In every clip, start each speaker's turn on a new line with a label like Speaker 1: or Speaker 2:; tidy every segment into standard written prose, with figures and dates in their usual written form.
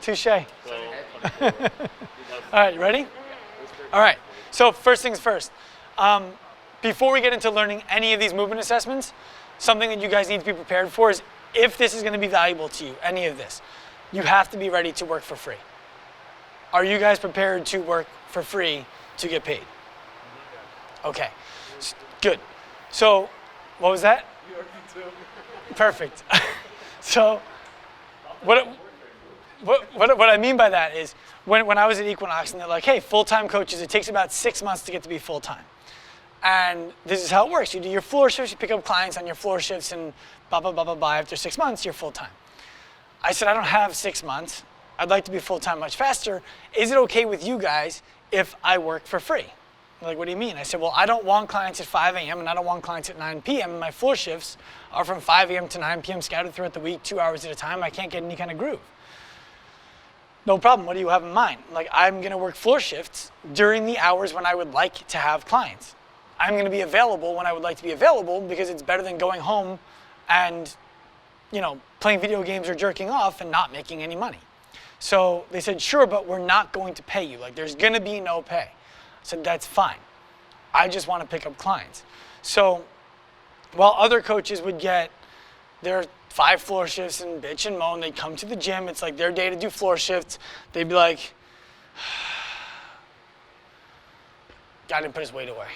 Speaker 1: Touche. All right, you ready? All right, so first things first. Before we get into learning any of these movement assessments, something that you guys need to be prepared for is if this is going to be valuable to you, any of this, you have to be ready to work for free. Are you guys prepared to work for free to get paid? Okay, good. So, what was that? Perfect. So, what I mean by that is, when I was at Equinox and they're like, hey, full-time coaches, it takes about 6 months to get to be full-time. And this is how it works. You do your floor shifts, you pick up clients on your floor shifts, and blah, blah, blah, blah, blah. After 6 months, you're full-time. I said, I don't have 6 months. I'd like to be full-time much faster. Is it okay with you guys if I work for free? They're like, what do you mean? I said, well, I don't want clients at 5 a.m. and I don't want clients at 9 p.m. And my floor shifts are from 5 a.m. to 9 p.m. scattered throughout the week, 2 hours at a time. I can't get any kind of groove. No problem. What do you have in mind? Like, I'm going to work floor shifts during the hours when I would like to have clients. I'm going to be available when I would like to be available because it's better than going home and, playing video games or jerking off and not making any money. So they said, sure, but we're not going to pay you. Like, there's going to be no pay. I said, that's fine. I just want to pick up clients. So while other coaches would get their 5 floor shifts and bitch and moan, they'd come to the gym. It's like their day to do floor shifts. They'd be like, guy didn't put his weight away.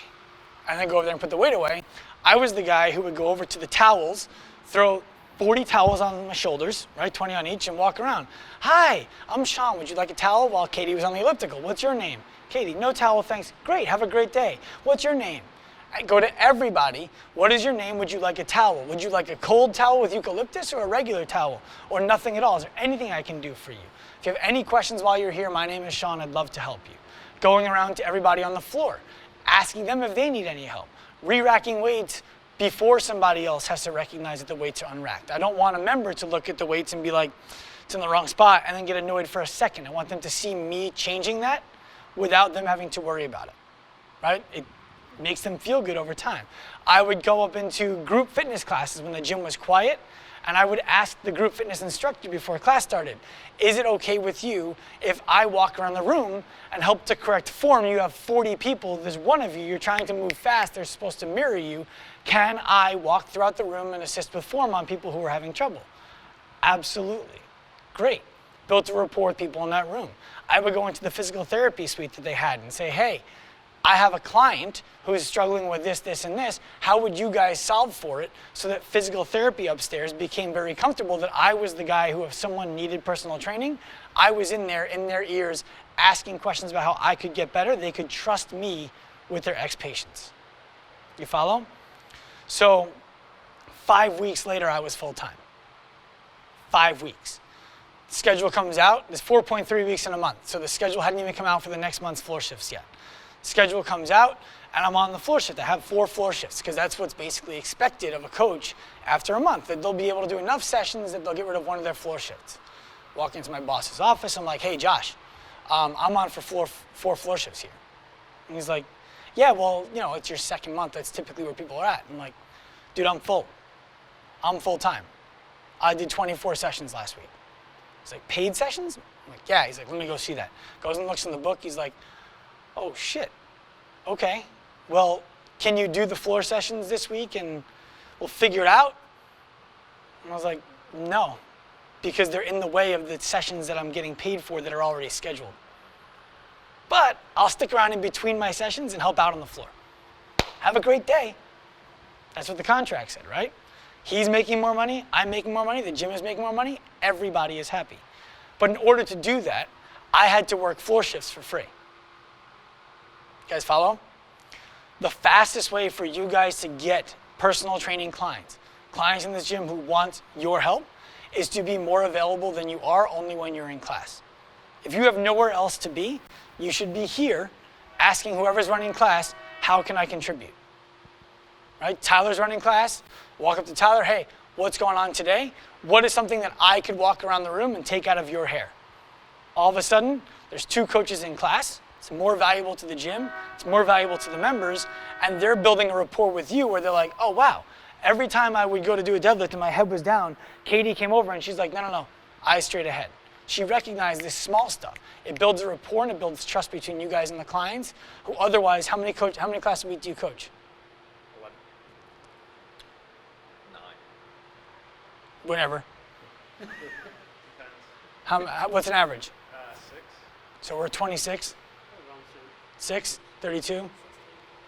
Speaker 1: And then go over there and put the weight away. I was the guy who would go over to the towels, throw 40 towels on my shoulders, right, 20 on each, and walk around. Hi, I'm Sean. Would you like a towel? While Katie was on the elliptical. What's your name? Katie, no towel, thanks. Great, have a great day. What's your name? I go to everybody. What is your name? Would you like a towel? Would you like a cold towel with eucalyptus or a regular towel? Or nothing at all? Is there anything I can do for you? If you have any questions while you're here, my name is Sean. I'd love to help you. Going around to everybody on the floor, asking them if they need any help. Re-racking weights before somebody else has to recognize that the weights are unracked. I don't want a member to look at the weights and be like, it's in the wrong spot, and then get annoyed for a second. I want them to see me changing that without them having to worry about it, right? It makes them feel good over time. I would go up into group fitness classes when the gym was quiet, and I would ask the group fitness instructor before class started, is it okay with you if I walk around the room and help to correct form? You have 40 people, there's one of you, you're trying to move fast, they're supposed to mirror you. Can I walk throughout the room and assist with form on people who are having trouble? Absolutely. Great. Built a rapport with people in that room. I would go into the physical therapy suite that they had and say, hey, I have a client who is struggling with this, this, and this. How would you guys solve for it so that physical therapy upstairs became very comfortable, that I was the guy who, if someone needed personal training, I was in there, in their ears, asking questions about how I could get better. They could trust me with their ex-patients. You follow? So 5 weeks later, I was full-time. 5 weeks. The schedule comes out. There's 4.3 weeks in a month. So the schedule hadn't even come out for the next month's floor shifts yet. Schedule comes out, and I'm on the floor shift. I have 4 floor shifts because that's what's basically expected of a coach after a month, that they'll be able to do enough sessions that they'll get rid of one of their floor shifts. Walk into my boss's office. I'm like, hey, Josh, I'm on for 4 floor shifts here. And he's like, yeah, well, it's your second month. That's typically where people are at. I'm like, dude, I'm full. I'm full-time. I did 24 sessions last week. He's like, paid sessions? I'm like, yeah. He's like, let me go see that. Goes and looks in the book. He's like, oh, shit. Okay. Well, can you do the floor sessions this week and we'll figure it out? And I was like, no, because they're in the way of the sessions that I'm getting paid for that are already scheduled. But I'll stick around in between my sessions and help out on the floor. Have a great day. That's what the contract said, right? He's making more money, I'm making more money, the gym is making more money, everybody is happy. But in order to do that, I had to work floor shifts for free. You guys follow? The fastest way for you guys to get personal training clients in this gym who want your help, is to be more available than you are only when you're in class. If you have nowhere else to be, you should be here asking whoever's running class, how can I contribute? Right? Tyler's running class, walk up to Tyler, hey, what's going on today? What is something that I could walk around the room and take out of your hair? All of a sudden, there's 2 coaches in class. It's more valuable to the gym, it's more valuable to the members, and they're building a rapport with you where they're like, oh wow, every time I would go to do a deadlift and my head was down, Katie came over and she's like, no, eyes straight ahead. she recognized this small stuff. It builds a rapport and it builds trust between you guys and the clients, who otherwise, how many classes a week do you coach?
Speaker 2: 11. 9.
Speaker 1: Whenever.
Speaker 2: Depends.
Speaker 1: What's an average?
Speaker 2: 6.
Speaker 1: So we're 26?
Speaker 2: Around
Speaker 1: 6? 32?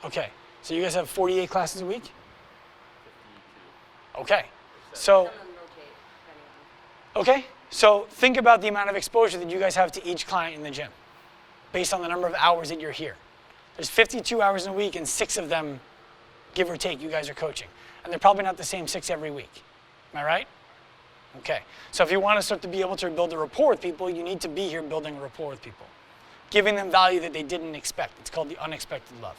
Speaker 1: Okay. So you guys have 48 classes a week?
Speaker 2: 52.
Speaker 1: Okay. So,
Speaker 3: Some of them rotate, depending on.
Speaker 1: okay. So think about the amount of exposure that you guys have to each client in the gym based on the number of hours that you're here. There's 52 hours in a week and 6 of them, give or take, you guys are coaching. And they're probably not the same 6 every week. Am I right? Okay. So if you want to start to be able to build a rapport with people, you need to be here building a rapport with people, giving them value that they didn't expect. It's called the unexpected love,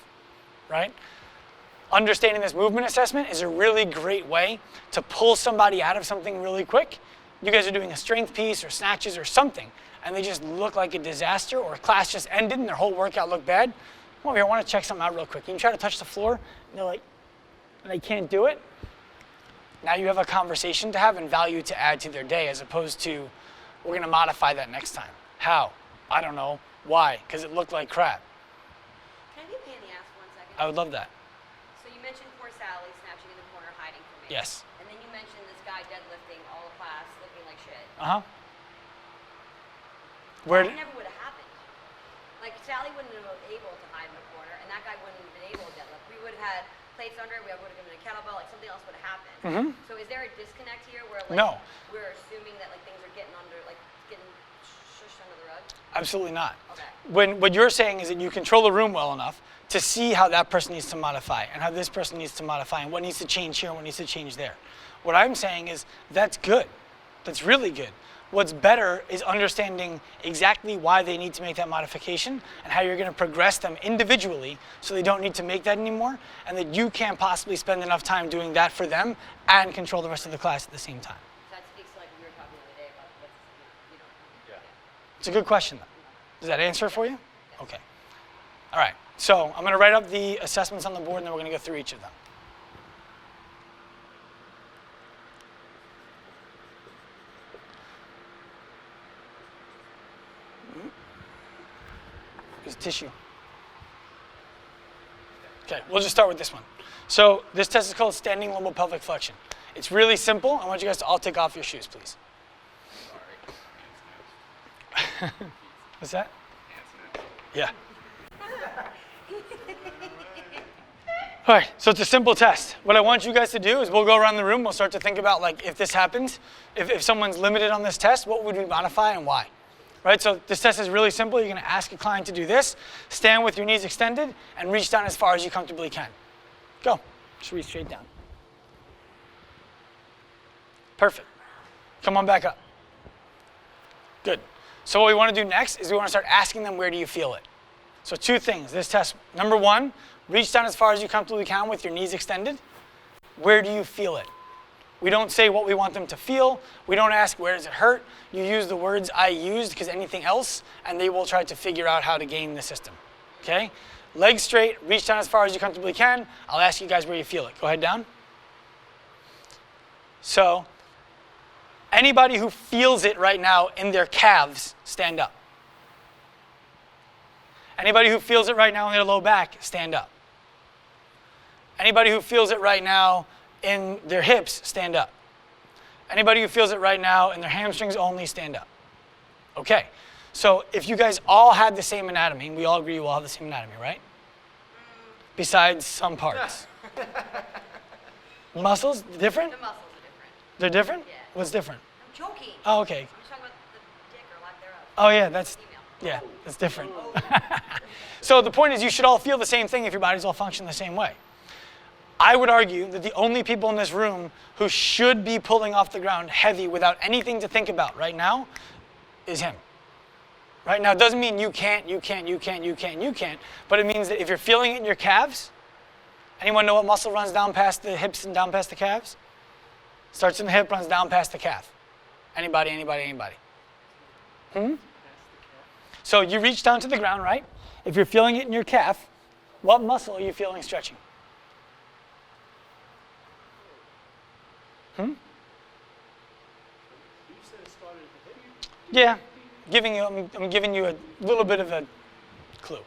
Speaker 1: right? Understanding this movement assessment is a really great way to pull somebody out of something really quick. You guys are doing a strength piece or snatches or something, and they just look like a disaster, or class just ended and their whole workout looked bad. Come over here, I want to check something out real quick. You can try to touch the floor, and they're like, and they can't do it. Now you have a conversation to have and value to add to their day, as opposed to, we're going to modify that next time. How? I don't know. Why? Because it looked like crap.
Speaker 3: Can I be a pain in the ass for 1 second?
Speaker 1: I would love that.
Speaker 3: So you mentioned poor Sally snatching in the corner, hiding from me.
Speaker 1: Yes.
Speaker 3: And then you mentioned this guy deadlifting all the class, looking like shit.
Speaker 1: Uh-huh. Where?
Speaker 3: That never would have happened. Like, Sally wouldn't have been able to hide in the corner, and that guy wouldn't have been able to deadlift. We would have had plates under it, we would have given a kettlebell, like something else would have happened. So is there a disconnect here where, like,
Speaker 1: No.
Speaker 3: we're assuming that, like, things are getting under, like, getting shushed under the rug?
Speaker 1: Absolutely not.
Speaker 3: Okay.
Speaker 1: What you're saying is that you control the room well enough to see how that person needs to modify and how this person needs to modify and what needs to change here and what needs to change there. What I'm saying is that's good. That's really good. What's better is understanding exactly why they need to make that modification and how you're going to progress them individually so they don't need to make that anymore, and that you can't possibly spend enough time doing that for them and control the rest of the class at the same time.
Speaker 3: So that speaks to, like, we were talking the other day about what's, you know.
Speaker 2: Yeah.
Speaker 1: It's a good question, though. Does that answer it for you? Okay. All right. So I'm going to write up the assessments on the board, and then we're going to go through each of them. There's tissue. Okay, we'll just start with this one. So this test is called standing lomopelvic flexion. It's really simple. I want you guys to all take off your shoes, please.
Speaker 2: Sorry.
Speaker 1: What's that? Yeah. All right, so it's a simple test. What I want you guys to do is we'll go around the room. We'll start to think about, like, if this happens, if someone's limited on this test, what would we modify and why? Right, so this test is really simple. You're going to ask a client to do this. Stand with your knees extended and reach down as far as you comfortably can. Go. Just reach straight down. Perfect. Come on back up. Good. So what we want to do next is we want to start asking them, where do you feel it? So 2 things. This test, number 1, reach down as far as you comfortably can with your knees extended. Where do you feel it? We don't say what we want them to feel. We don't ask, where does it hurt? You use the words I used, because anything else, and they will try to figure out how to game the system. Okay? Legs straight, reach down as far as you comfortably can. I'll ask you guys where you feel it. Go ahead down. So, anybody who feels it right now in their calves, stand up. Anybody who feels it right now in their low back, stand up. Anybody who feels it right now in their hips, stand up. Anybody who feels it right now in their hamstrings only, stand up. Okay, so if you guys all had the same anatomy, we all agree you all have the same anatomy, right? Besides some parts. Muscles, different?
Speaker 3: The muscles are different.
Speaker 1: They're different?
Speaker 3: Yeah.
Speaker 1: What's different?
Speaker 3: I'm joking.
Speaker 1: Oh, okay.
Speaker 3: I'm just talking about the dick or lack thereof.
Speaker 1: Oh yeah, that's,
Speaker 3: Female.
Speaker 1: yeah, that's different. So the point is you should all feel the same thing if your bodies all function the same way. I would argue that the only people in this room who should be pulling off the ground heavy without anything to think about right now is him. Right now, it doesn't mean you can't, but it means that if you're feeling it in your calves, anyone know what muscle runs down past the hips and down past the calves? Starts in the hip, runs down past the calf. Anybody? So you reach down to the ground, right? If you're feeling it in your calf, what muscle are you feeling stretching? Yeah, I'm giving you a little bit of a clue.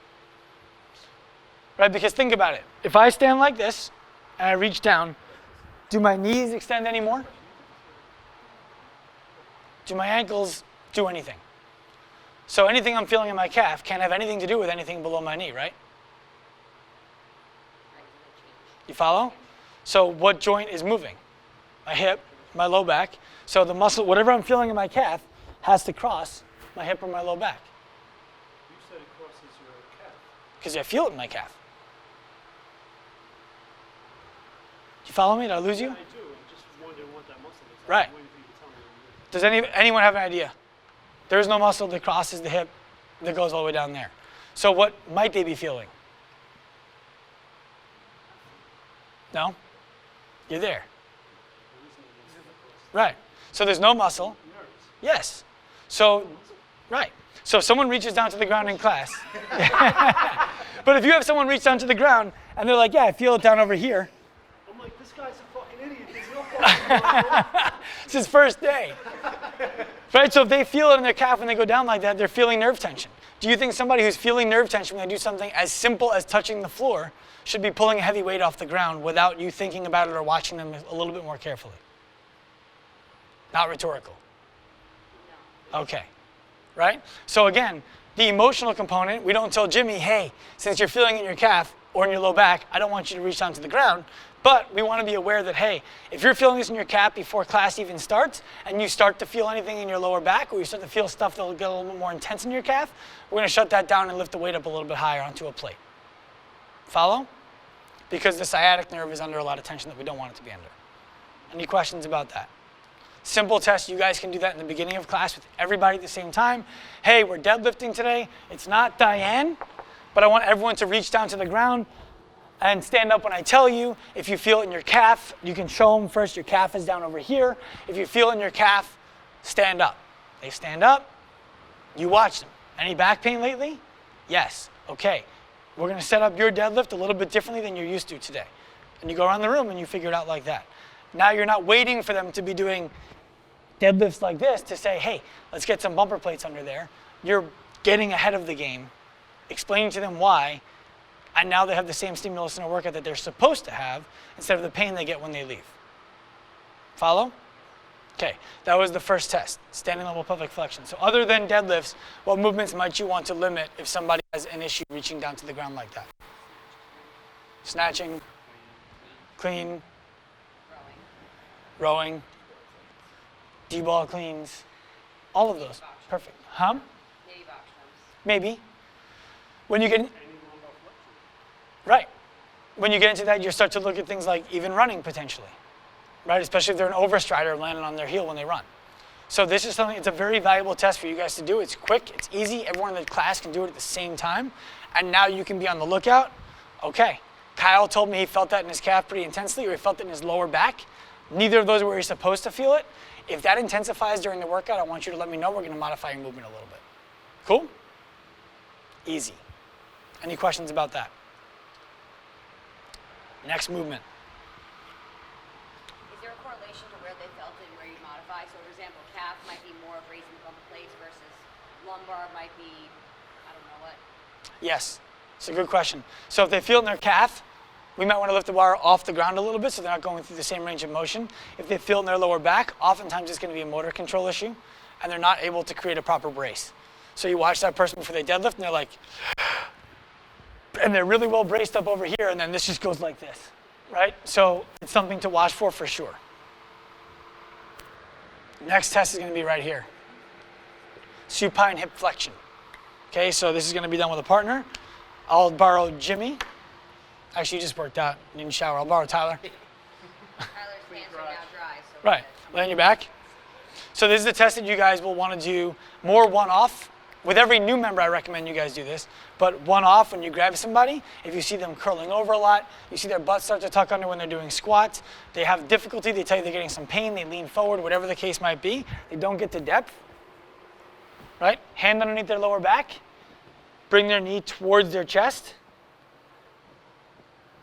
Speaker 1: Right, because think about it. If I stand like this and I reach down, do my knees extend anymore? Do my ankles do anything? So anything I'm feeling in my calf can't have anything to do with anything below my knee, right? You follow? So what joint is moving? My hip, my low back. So the muscle, whatever I'm feeling in my calf, has to cross my hip or my low back.
Speaker 2: You said it crosses your calf.
Speaker 1: Because I feel it in my calf. Do you follow me? Did I lose you?
Speaker 2: I do. I'm just wondering what that muscle is.
Speaker 1: Right.
Speaker 2: I'm waiting for you to tell me what it is.
Speaker 1: Does anyone have an idea? There is no muscle that crosses the hip that goes all the way down there. So what might they be feeling? No? You're there. Right. So there's no muscle. Yes. So, right. So if someone reaches down to the ground in class. But if you have someone reach down to the ground and they're like, yeah, I feel it down over here.
Speaker 2: I'm like, this guy's a fucking idiot. There's no fucking
Speaker 1: It's his first day. Right? So if they feel it in their calf when they go down like that, they're feeling nerve tension. Do you think somebody who's feeling nerve tension when they do something as simple as touching the floor should be pulling a heavy weight off the ground without you thinking about it or watching them a little bit more carefully? Not rhetorical. Okay. Right? So again, the emotional component, we don't tell Jimmy, hey, since you're feeling it in your calf or in your low back, I don't want you to reach down to the ground. But we want to be aware that, hey, if you're feeling this in your calf before class even starts, and you start to feel anything in your lower back, or you start to feel stuff that will get a little bit more intense in your calf, we're going to shut that down and lift the weight up a little bit higher onto a plate. Follow? Because the sciatic nerve is under a lot of tension that we don't want it to be under. Any questions about that? Simple test, you guys can do that in the beginning of class with everybody at the same time. Hey, we're deadlifting today. It's not Diane, but I want everyone to reach down to the ground and stand up when I tell you. If you feel it in your calf, you can show them first your calf is down over here. If you feel it in your calf, stand up. They stand up, you watch them. Any back pain lately? Yes. Okay. We're going to set up your deadlift a little bit differently than you're used to today. And you go around the room and you figure it out like that. Now you're not waiting for them to be doing deadlifts like this to say, hey, let's get some bumper plates under there. You're getting ahead of the game, explaining to them why, and now they have the same stimulus in a workout that they're supposed to have instead of the pain they get when they leave. Follow? Okay, that was the first test, standing level pelvic flexion. So other than deadlifts, what movements might you want to limit if somebody has an issue reaching down to the ground like that? Snatching, clean, rowing, D-ball cleans, all of those. Perfect. Huh?
Speaker 3: Maybe box jumps.
Speaker 1: Maybe. When you get, right. When you get into that, you start to look at things like even running potentially, right? Especially if they're an overstrider landing on their heel when they run. So this is something, it's a very valuable test for you guys to do. It's quick, it's easy. Everyone in the class can do it at the same time. And now you can be on the lookout. Okay, Kyle told me he felt that in his calf pretty intensely, or he felt it in his lower back. Neither of those are where he's supposed to feel it. If that intensifies during the workout, I want you to let me know. We're going to modify your movement a little bit. Cool? Easy. Any questions about that? Next movement.
Speaker 3: Is there a correlation to where they felt it and where you modify? So, for example, calf might be more of raising the bumper plates versus lumbar might be, I don't know what.
Speaker 1: Yes, it's a good question. So if they feel it in their calf, we might want to lift the bar off the ground a little bit so they're not going through the same range of motion. If they feel it in their lower back, oftentimes it's going to be a motor control issue, and they're not able to create a proper brace. So you watch that person before they deadlift, and they're like, and they're really well braced up over here, and then this just goes like this, right? So it's something to watch for sure. Next test is going to be right here. Supine hip flexion. Okay, so this is going to be done with a partner. I'll borrow Jimmy. Actually, you just worked out. You didn't shower. I'll borrow Tyler.
Speaker 3: Tyler's pants are now dry, so.
Speaker 1: Right. Lay on your back. So this is a test that you guys will want to do more one-off. With every new member, I recommend you guys do this. But one-off, when you grab somebody, if you see them curling over a lot, you see their butt start to tuck under when they're doing squats, they have difficulty, they tell you they're getting some pain, they lean forward, whatever the case might be, they don't get to depth, right? Hand underneath their lower back, bring their knee towards their chest.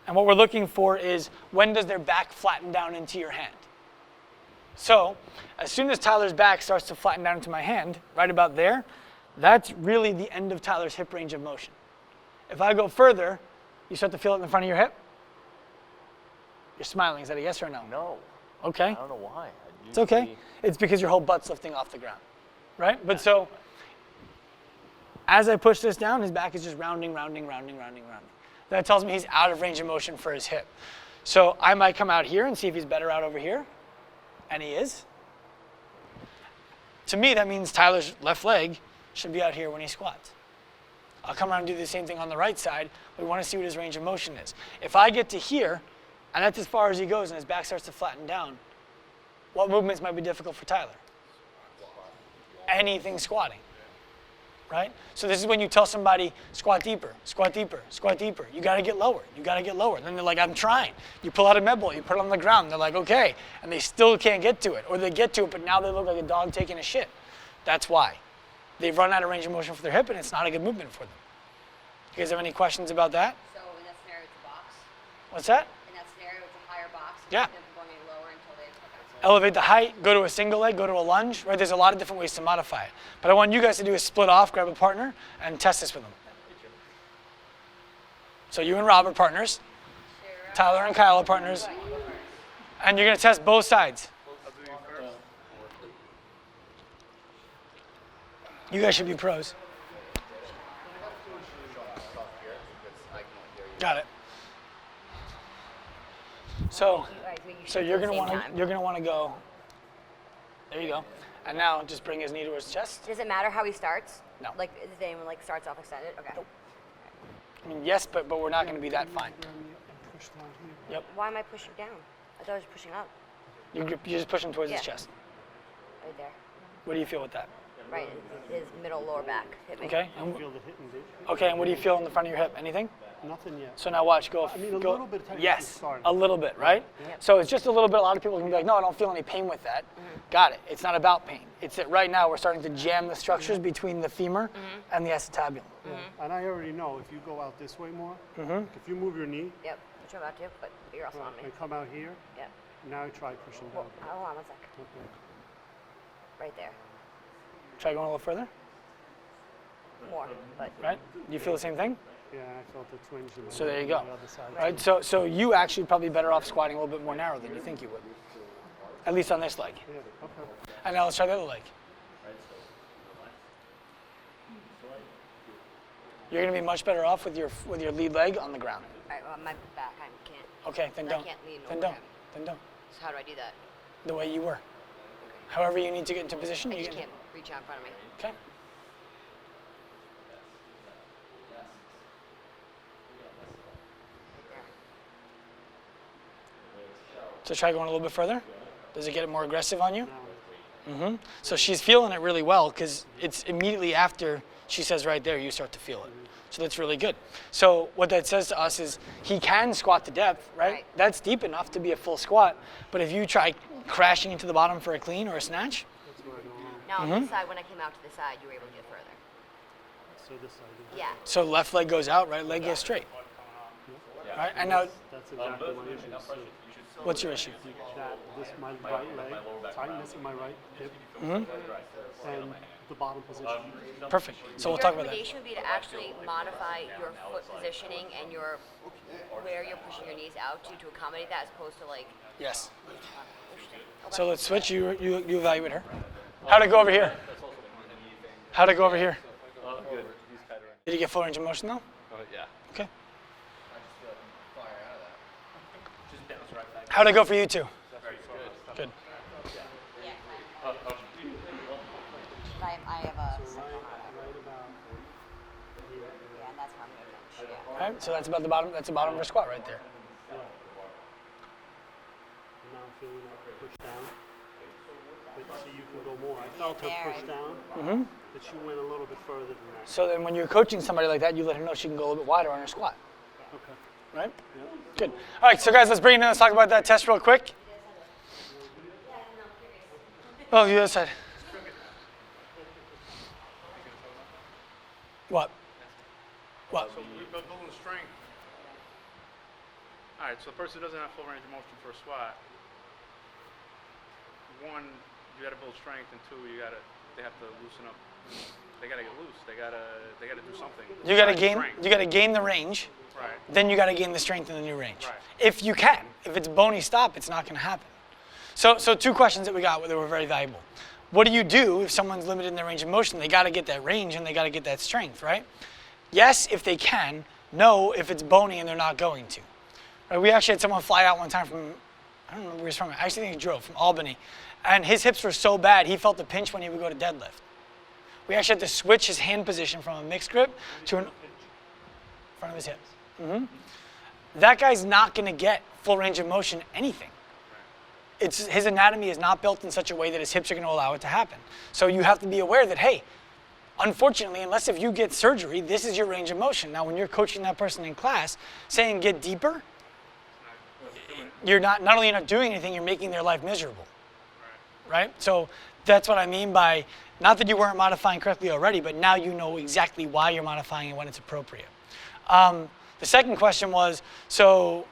Speaker 1: And what we're looking for is, when does their back flatten down into your hand? So, as soon as Tyler's back starts to flatten down into my hand, right about there, That's really the end of Tyler's hip range of motion. If I go further, you start to feel it in the front of your hip? You're smiling. Is that a yes or a no?
Speaker 4: No.
Speaker 1: Okay.
Speaker 4: I don't know why.
Speaker 1: It's okay. It's because your whole butt's lifting off the ground, right? But so, as I push this down, his back is just rounding, rounding, rounding, rounding, rounding. That tells me he's out of range of motion for his hip. So I might come out here and see if he's better out over here, and he is. To me, that means Tyler's left leg should be out here when he squats. I'll come around and do the same thing on the right side. We want to see what his range of motion is. If I get to here, and that's as far as he goes, and his back starts to flatten down, what movements might be difficult for Tyler? Anything squatting, right? So this is when you tell somebody, squat deeper, squat deeper, squat deeper. You got to get lower. You got to get lower. Then they're like, I'm trying. You pull out a med ball, you put it on the ground. They're like, okay. And they still can't get to it. Or they get to it, but now they look like a dog taking a shit. That's why. They've run out of range of motion for their hip, and it's not a good movement for them. You guys have any questions about that?
Speaker 3: So in that scenario, it's a box.
Speaker 1: What's that?
Speaker 3: In that scenario, it's a higher box.
Speaker 1: Yeah.
Speaker 3: Keep them from going any lower until they. Okay.
Speaker 1: Elevate the height, go to a single leg, go to a lunge, right? There's a lot of different ways to modify it. But I want you guys to do is split off, grab a partner, and test this with them. So you and Rob are partners. Tyler and Kyle are partners. And you're going to test both sides. You guys should be pros. Got it. So you're gonna want to go. There you go. And now just bring his knee to his chest.
Speaker 3: Does it matter how he starts?
Speaker 1: No.
Speaker 3: Like, is the anyone like starts off extended? Okay.
Speaker 1: I mean, yes, but we're not going to be that fine.
Speaker 2: Push down here.
Speaker 1: Yep.
Speaker 3: Why am I pushing down? I thought I was pushing up.
Speaker 1: You're just pushing towards his
Speaker 3: Yeah.
Speaker 1: chest.
Speaker 3: Right there.
Speaker 1: What do you feel with that?
Speaker 3: Right in his middle lower back. Hit me.
Speaker 1: Okay.
Speaker 2: I feel the hitting, dude.
Speaker 1: Okay. And what do you feel in the front of your hip? Anything?
Speaker 2: Nothing yet.
Speaker 1: So now watch. Go.
Speaker 2: I mean, a
Speaker 1: go.
Speaker 2: little bit tighter
Speaker 1: Yes.
Speaker 2: to start.
Speaker 1: A little bit, right?
Speaker 3: Yep.
Speaker 1: So it's just a little bit. A lot of people can be like, no, I don't feel any pain with that. Got it. It's not about pain. It's that right now we're starting to jam the structures between the femur and the acetabulum.
Speaker 2: Yeah. And I already know if you go out this way more,
Speaker 1: Mm-hmm.
Speaker 2: if you move your knee
Speaker 3: Yep. Which I'm about to, but you're also on me.
Speaker 2: and come out here,
Speaker 3: Yep.
Speaker 2: now try pushing down.
Speaker 3: Hold on one sec.
Speaker 2: Okay.
Speaker 3: Right there.
Speaker 1: Try going a little further.
Speaker 3: More, but
Speaker 1: Right. You feel the same thing?
Speaker 2: Yeah, I felt a twinge in my
Speaker 1: So there you
Speaker 2: on
Speaker 1: go.
Speaker 2: the other side.
Speaker 1: Right. So you actually probably better off squatting a little bit more narrow than you think you would. At least on this leg.
Speaker 2: Yeah, okay.
Speaker 1: And now let's try the other leg. You're going to be much better off with your lead leg on the ground.
Speaker 3: all right, well, my back, I can't.
Speaker 1: Okay, then
Speaker 3: I
Speaker 1: don't.
Speaker 3: can't lean
Speaker 1: Then
Speaker 3: over
Speaker 1: don't.
Speaker 3: him.
Speaker 1: Then don't.
Speaker 3: So how do I do that?
Speaker 1: The way you were. However you need to get into position,
Speaker 3: I
Speaker 1: you
Speaker 3: just
Speaker 1: can.
Speaker 3: can't reach out in front of me.
Speaker 1: Okay. So try going a little bit further. Does it get it more aggressive on you? Mm-hmm. So she's feeling it really well because it's immediately after she says right there, you start to feel it. So that's really good. So what that says to us is he can squat to depth, right?
Speaker 3: Right.
Speaker 1: That's deep enough to be a full squat. But if you try crashing into the bottom for a clean or a snatch,
Speaker 2: That's where I go wrong.
Speaker 3: Now
Speaker 1: Mm-hmm.
Speaker 3: on this side, when I came out to the side, you were able to get further.
Speaker 2: So this side.
Speaker 3: Yeah.
Speaker 1: so left leg goes out, right leg goes straight. Right? And now,
Speaker 2: That's exactly my issue. So
Speaker 1: what's your issue?
Speaker 2: that this my right leg, tightness in my right hip,
Speaker 1: Mm-hmm.
Speaker 2: and the bottom position.
Speaker 1: Perfect. So we'll
Speaker 3: Your
Speaker 1: talk about that.
Speaker 3: recommendation would be to actually modify your foot positioning and your where you're pushing your knees out to accommodate that, as opposed to like.
Speaker 1: Yes.
Speaker 3: Interesting. Okay.
Speaker 1: So let's switch. You evaluate her. How'd it go over here? How'd it go over here?
Speaker 4: Good.
Speaker 1: Did you get full range of motion though?
Speaker 4: Yeah.
Speaker 1: Okay. How'd it go for you two? Good.
Speaker 3: I have a.
Speaker 2: Right about here.
Speaker 3: Yeah, and that's how I'm gonna finish. Yeah.
Speaker 1: All right. So that's about the bottom. That's the bottom of her squat right there.
Speaker 2: And now I'm feeling that push down. But see, you can go more. I felt her push down, but she went a little bit further than that.
Speaker 1: So then when you're coaching somebody like that, you let her know she can go a little bit wider on her squat.
Speaker 2: Okay.
Speaker 1: Right? Good. All right. So guys, let's bring it in. Let's talk about that test real quick. Oh, the other side. What? What?
Speaker 5: So we're building strength. All right, so the person who doesn't have full range of motion for a squat, one, you got to build strength, and two, they have to loosen up. They gotta get loose. They gotta do something.
Speaker 1: You got to
Speaker 5: Besides
Speaker 1: gain.
Speaker 5: strength.
Speaker 1: You got to gain the range.
Speaker 5: Right.
Speaker 1: Then you got to gain the strength in the new range.
Speaker 5: Right.
Speaker 1: If you can. If it's bony stop, it's not going to happen. So two questions that we got that were very valuable. What do you do if someone's limited in their range of motion? They got to get that range and they got to get that strength, right? Yes, if they can. No, if it's bony and they're not going to. Right, we actually had someone fly out one time from, I don't remember where he's from. I actually think he drove from Albany. And his hips were so bad, he felt the pinch when he would go to deadlift. We actually had to switch his hand position from a mixed grip to in front of his hips. That guy's not going to get full range of motion anything. His anatomy is not built in such a way that his hips are going to allow it to happen. So you have to be aware that, hey, unfortunately, unless if you get surgery, this is your range of motion. Now, when you're coaching that person in class, saying get deeper, you're not only you're not doing anything, you're making their life miserable. Right? So that's what I mean by, not that you weren't modifying correctly already, but now you know exactly why you're modifying and when it's appropriate. The second question was, so,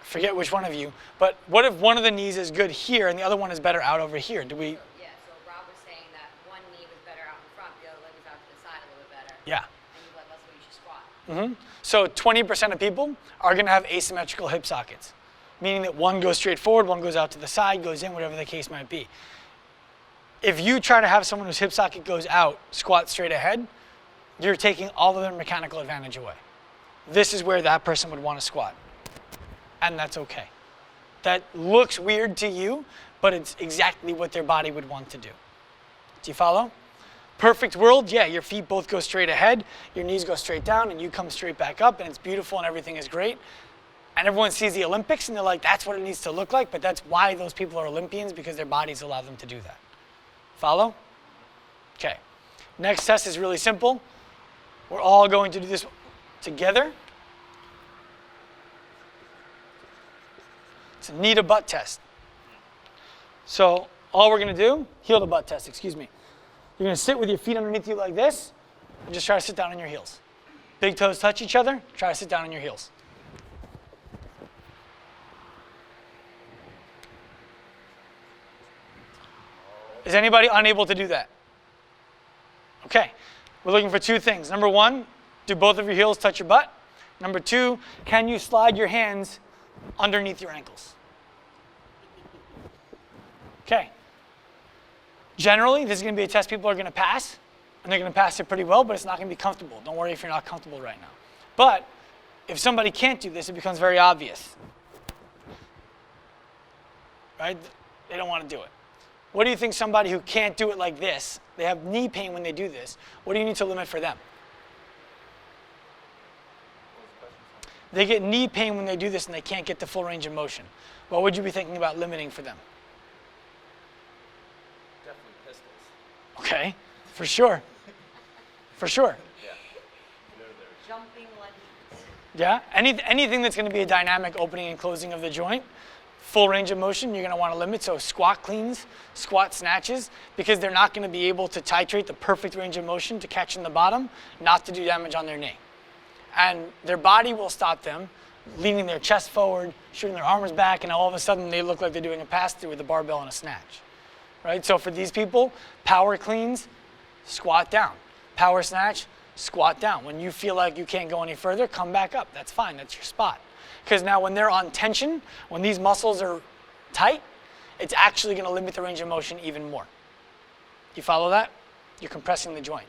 Speaker 1: forget which one of you, but what if one of the knees is good here and the other one is better out over here? Do we?
Speaker 3: Yeah, so Rob was saying that one knee was better out in front, the other leg was out to the side a little bit better.
Speaker 1: Yeah.
Speaker 3: And you let, that's what you should squat.
Speaker 1: So 20% of people are going to have asymmetrical hip sockets, meaning that one goes straight forward, one goes out to the side, goes in, whatever the case might be. If you try to have someone whose hip socket goes out, squat straight ahead, you're taking all of their mechanical advantage away. This is where that person would want to squat. And that's okay. That looks weird to you, but it's exactly what their body would want to do. Do you follow? Perfect world, yeah, your feet both go straight ahead, your knees go straight down, and you come straight back up, and it's beautiful and everything is great. And everyone sees the Olympics, and they're like, that's what it needs to look like, but that's why those people are Olympians, because their bodies allow them to do that. Follow? Okay. Next test is really simple. We're all going to do this together. It's a knee to butt test. So all we're going to do, heel to butt test, excuse me. You're going to sit with your feet underneath you like this and just try to sit down on your heels. Big toes touch each other, try to sit down on your heels. Is anybody unable to do that? Okay, we're looking for two things. Number one, do both of your heels touch your butt? Number two, can you slide your hands underneath your ankles? Okay. Generally, this is going to be a test people are going to pass, and they're going to pass it pretty well, but it's not going to be comfortable. Don't worry if you're not comfortable right now. But if somebody can't do this, it becomes very obvious. Right? They don't want to do it. What do you think somebody who can't do it like this, they have knee pain when they do this, what do you need to limit for them? They get knee pain when they do this and they can't get the full range of motion. What would you be thinking about limiting for them?
Speaker 4: Definitely pistols.
Speaker 1: Okay, for sure. For sure.
Speaker 3: Jumping lunges.
Speaker 1: Yeah, anything that's going to be a dynamic opening and closing of the joint, full range of motion, you're going to want to limit. So squat cleans, squat snatches, because they're not going to be able to titrate the perfect range of motion to catch in the bottom, not to do damage on their knee. And their body will stop them, leaning their chest forward, shooting their arms back, and all of a sudden they look like they're doing a pass-through with a barbell and a snatch. Right? So for these people, power cleans, squat down. Power snatch, squat down. When you feel like you can't go any further, come back up. That's fine. That's your spot. Because now when they're on tension, when these muscles are tight, it's actually going to limit the range of motion even more. You follow that? You're compressing the joint.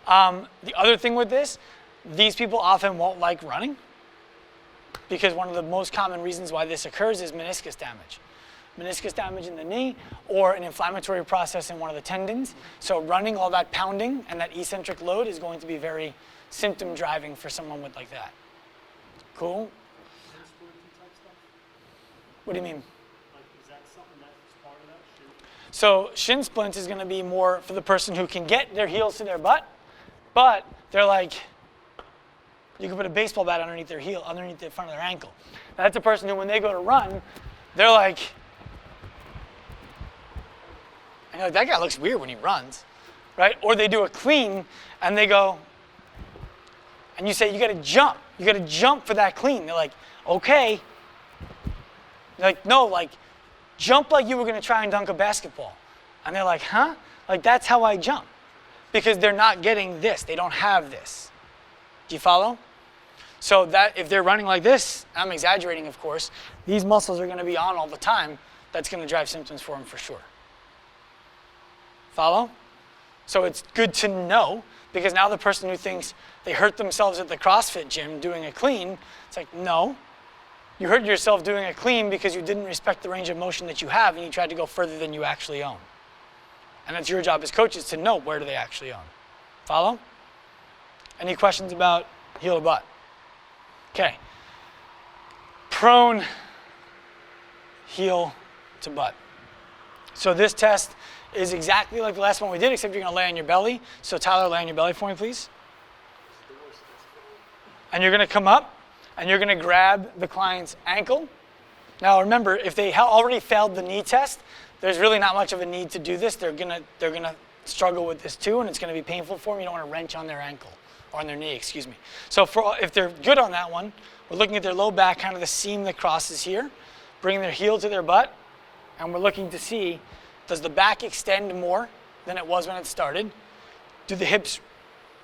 Speaker 1: The other thing with this, these people often won't like running because one of the most common reasons why this occurs is meniscus damage. Meniscus damage in the knee or an inflammatory process in one of the tendons. So running, all that pounding and that eccentric load is going to be very symptom driving for someone with like that. Cool? What do you mean?
Speaker 2: Like, is that something that's part of that shit?
Speaker 1: So shin splints is going to be more for the person who can get their heels to their butt, but they're like, you can put a baseball bat underneath their heel, underneath the front of their ankle. That's a person who, when they go to run, they're like, and you're like, that guy looks weird when he runs, right? Or they do a clean and they go, and you say, you got to jump. You got to jump for that clean. They're like, okay. They're like, no, like, jump like you were going to try and dunk a basketball. And they're like, huh? Like, that's how I jump. because they're not getting this. They don't have this. Do you follow? So that if they're running like this, I'm exaggerating, of course, these muscles are going to be on all the time. That's going to drive symptoms for them for sure. Follow? So it's good to know, because now the person who thinks they hurt themselves at the CrossFit gym doing a clean, it's like, no. You hurt yourself doing a clean because you didn't respect the range of motion that you have and you tried to go further than you actually own. And that's your job as coaches to know where do they actually own. Follow? Any questions about heel to butt? Okay. Prone, heel to butt. So this test is exactly like the last one we did, except you're going to lay on your belly. So Tyler, lay on your belly for me, please. And you're going to come up, and you're going to grab the client's ankle. Now remember, if they already failed the knee test, there's really not much of a need to do this. They're gonna struggle with this too, and it's going to be painful for them. You don't want to wrench on their ankle, or on their knee, excuse me. So if they're good on that one, we're looking at their low back, kind of the seam that crosses here, bringing their heel to their butt, and we're looking to see, does the back extend more than it was when it started? Do the hips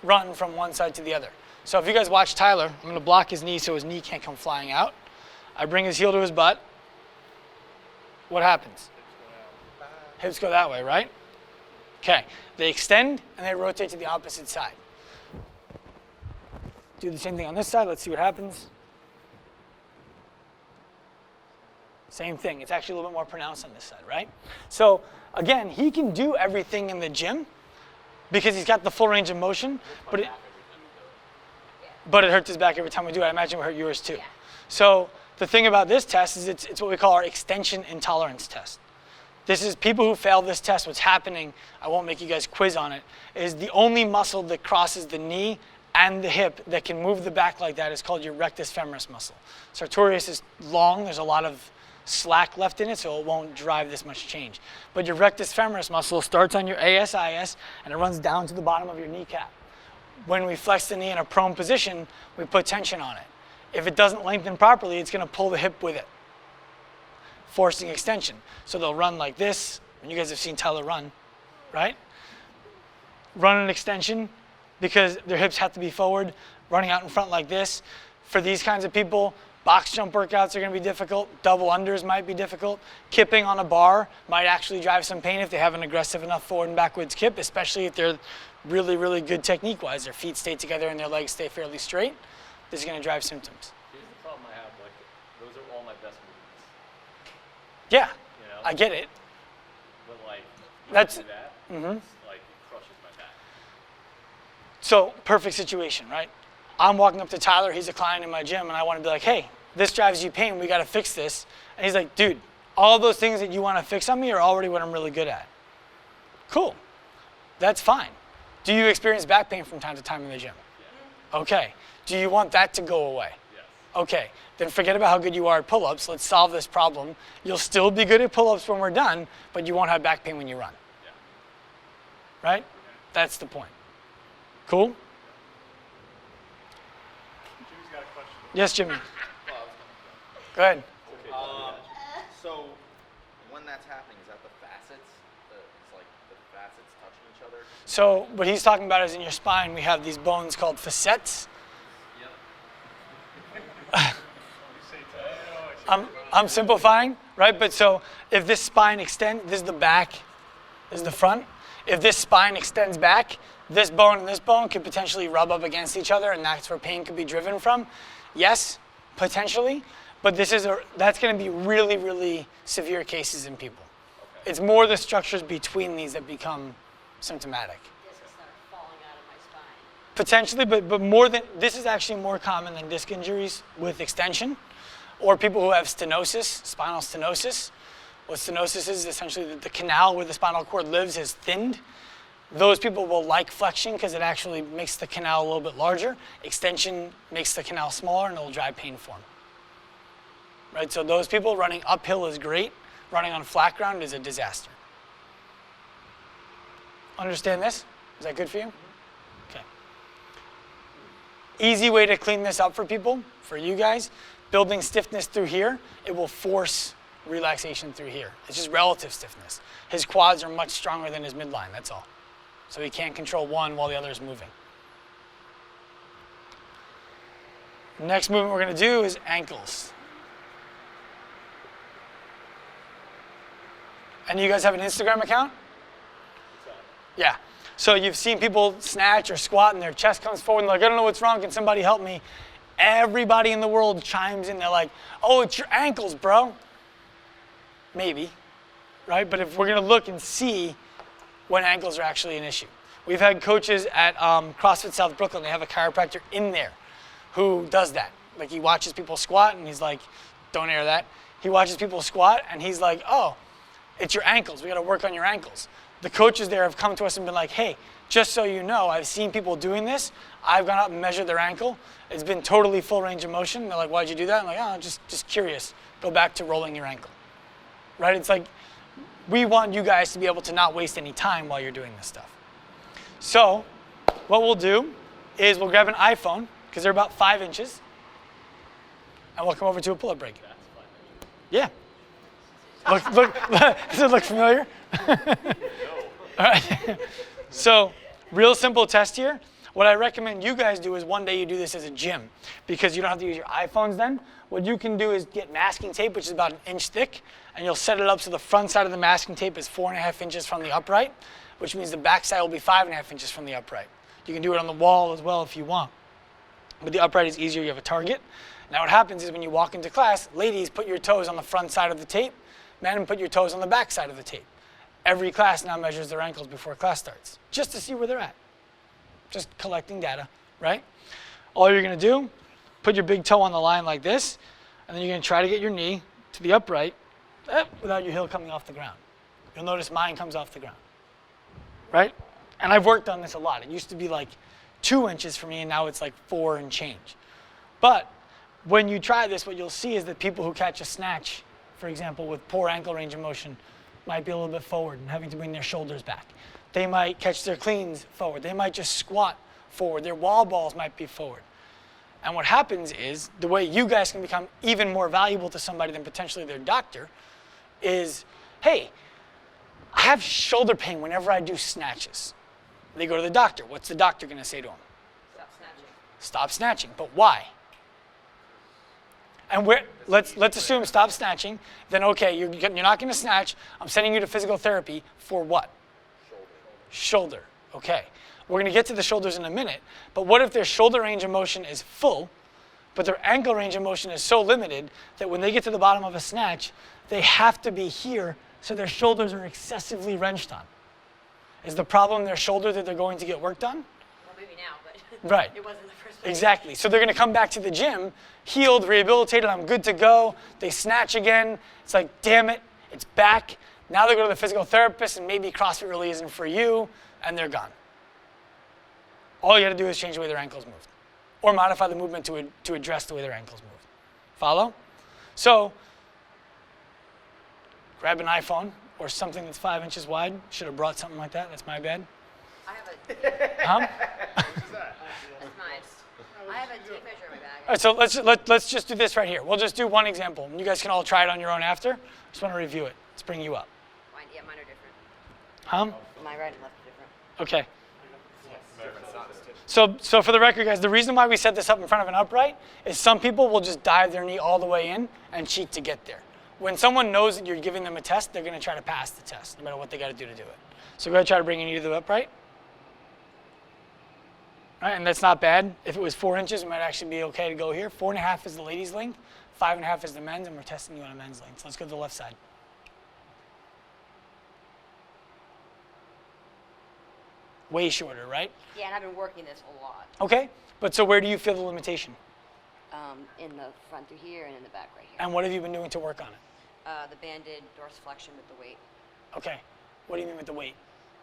Speaker 1: run from one side to the other? So if you guys watch Tyler, I'm going to block his knee so his knee can't come flying out. I bring his heel to his butt. What happens? Hips go that way, right? Okay. They extend and they rotate to the opposite side. Do the same thing on this side. Let's see what happens. Same thing. It's actually a little bit more pronounced on this side, right? So again, he can do everything in the gym because he's got the full range of motion, but it hurts his back every time we do it. I imagine it would hurt yours too.
Speaker 3: Yeah.
Speaker 1: So the thing about this test is it's what we call our extension intolerance test. This is people who fail this test. What's happening, I won't make you guys quiz on it, is the only muscle that crosses the knee and the hip that can move the back like that is called your rectus femoris muscle. Sartorius is long. There's a lot of slack left in it, so it won't drive this much change. But your rectus femoris muscle starts on your ASIS and it runs down to the bottom of your kneecap. When we flex the knee in a prone position, we put tension on it. If it doesn't lengthen properly, it's going to pull the hip with it, forcing extension. So they'll run like this, and you guys have seen Tyler run, right? Run an extension because their hips have to be forward, running out in front like this. For these kinds of people, box jump workouts are going to be difficult. Double unders might be difficult. Kipping on a bar might actually drive some pain if they have an aggressive enough forward and backwards kip, especially if they're really, really good technique-wise. Their feet stay together and their legs stay fairly straight. This is going to drive symptoms.
Speaker 5: Here's the problem I have, like, those are all my best movements.
Speaker 1: Yeah,
Speaker 5: You know?
Speaker 1: I get it.
Speaker 5: But like, you
Speaker 1: That's-
Speaker 5: do that, it's like it crushes my back.
Speaker 1: So, perfect situation, right? I'm walking up to Tyler, he's a client in my gym, and I want to be like, hey, this drives you pain, we got to fix this. And he's like, dude, all those things that you want to fix on me are already what I'm really good at. Cool, that's fine. Do you experience back pain from time to time in the gym?
Speaker 5: Yeah.
Speaker 1: Okay, do you want that to go away?
Speaker 5: Yes.
Speaker 1: Okay, then forget about how good you are at pull-ups. Let's solve this problem. You'll still be good at pull-ups when we're done, but you won't have back pain when you run.
Speaker 5: Yeah.
Speaker 1: Right? That's the point. Cool?
Speaker 2: Jimmy's got a question.
Speaker 1: Yes, Jimmy. Go ahead.
Speaker 4: So when that's happening, is that the facets? It's like the facets touching each other?
Speaker 1: So what he's talking about is in your spine, we have these bones called facets. I'm simplifying, right? But so if this spine extends, this is the back, this is the front. If this spine extends back, this bone and this bone could potentially rub up against each other, and that's where pain could be driven from. Yes, potentially, but that's going to be really, really severe cases in people.
Speaker 5: Okay.
Speaker 1: It's more the structures between these that become symptomatic.
Speaker 3: Discs start falling out of my spine.
Speaker 1: Potentially, but more than this is actually more common than disc injuries with extension, or people who have stenosis, spinal stenosis. What stenosis is essentially that the canal where the spinal cord lives is thinned. Those people will like flexion because it actually makes the canal a little bit larger. Extension makes the canal smaller and it will drive pain for them. Right, so those people running uphill is great. Running on flat ground is a disaster. Understand this? Is that good for you? Okay. Easy way to clean this up for people, for you guys, building stiffness through here, it will force relaxation through here. It's just relative stiffness. His quads are much stronger than his midline, that's all. So he can't control one while the other is moving. Next movement we're going to do is ankles. And you guys have an Instagram account? Yeah. So you've seen people snatch or squat and their chest comes forward and they're like, I don't know what's wrong, can somebody help me? Everybody in the world chimes in, they're like, oh, it's your ankles, bro. Maybe, right? But if we're gonna look and see when ankles are actually an issue. We've had coaches at CrossFit South Brooklyn, they have a chiropractor in there who does that. Like he watches people squat and he's like, don't air that. He watches people squat and he's like, oh, it's your ankles, we gotta work on your ankles. The coaches there have come to us and been like, hey, just so you know, I've seen people doing this. I've gone up and measured their ankle. It's been totally full range of motion. They're like, why'd you do that? I'm like, oh, just curious. Go back to rolling your ankle, right? It's like, we want you guys to be able to not waste any time while you're doing this stuff. So what we'll do is we'll grab an iPhone, because they're about 5 inches, and we'll come over to a pull-up break. Yeah. Look, does it look familiar? All right. So, real simple test here. What I recommend you guys do is one day you do this as a gym because you don't have to use your iPhones then. What you can do is get masking tape, which is about 1 inch thick, and you'll set it up so the front side of the masking tape is 4.5 inches from the upright, which means the back side will be 5.5 inches from the upright. You can do it on the wall as well if you want. But the upright is easier, you have a target. Now what happens is when you walk into class, ladies, put your toes on the front side of the tape, men, put your toes on the back side of the tape. Every class now measures their ankles before class starts, just to see where they're at. Just collecting data, right? All you're gonna do, put your big toe on the line like this, and then you're gonna try to get your knee to the upright without your heel coming off the ground. You'll notice mine comes off the ground, right? And I've worked on this a lot. It used to be like 2 inches for me, and now it's like 4 and change. But when you try this, what you'll see is that people who catch a snatch, for example, with poor ankle range of motion, might be a little bit forward and having to bring their shoulders back. They might catch their cleans forward. They might just squat forward. Their wall balls might be forward. And what happens is, the way you guys can become even more valuable to somebody than potentially their doctor is, hey, I have shoulder pain whenever I do snatches. They go to the doctor. What's the doctor gonna say to them?
Speaker 3: Stop snatching.
Speaker 1: Stop snatching, but why? And let's assume stop snatching, then okay, you're not gonna snatch, I'm sending you to physical therapy for what? Shoulder, okay. We're gonna get to the shoulders in a minute, but what if their shoulder range of motion is full, but their ankle range of motion is so limited that when they get to the bottom of a snatch, they have to be here, so their shoulders are excessively wrenched on. Is the problem their shoulder that they're going to get worked on?
Speaker 3: Well, maybe now, but
Speaker 1: Right.
Speaker 3: it wasn't in the first place.
Speaker 1: Exactly. So they're going to come back to the gym, healed, rehabilitated, I'm good to go. They snatch again. It's like, damn it, it's back. Now they go to the physical therapist and maybe CrossFit really isn't for you, and they're gone. All you got to do is change the way their ankles move, or modify the movement to address the way their ankles move. Follow? So grab an iPhone or something that's 5 inches wide. Should have brought something like that. That's my bad.
Speaker 3: I have a,
Speaker 1: Huh?
Speaker 3: that's mine. I have a tape measure in my bag.
Speaker 1: All right, so let's just do this right here. We'll just do one example. And you guys can all try it on your own after. Just want to review it. Let's bring you up.
Speaker 3: Yeah, mine are different.
Speaker 1: Huh?
Speaker 3: My right and left are different.
Speaker 1: Okay. So for the record, guys, the reason why we set this up in front of an upright is some people will just dive their knee all the way in and cheat to get there. When someone knows that you're giving them a test, they're going to try to pass the test, no matter what they got to do it. So go ahead and try to bring your knee to the upright. All right, and that's not bad. If it was 4 inches, it might actually be okay to go here. 4.5 is the ladies' length, 5.5 is the men's, and we're testing you on a men's length. So let's go to the left side. Way shorter, right?
Speaker 3: Yeah, and I've been working this a lot.
Speaker 1: Okay, but so where do you feel the limitation?
Speaker 3: In the front through here and in the back right here.
Speaker 1: And what have you been doing to work on it?
Speaker 3: The banded dorsiflexion with the weight.
Speaker 1: Okay, what do you mean with the weight?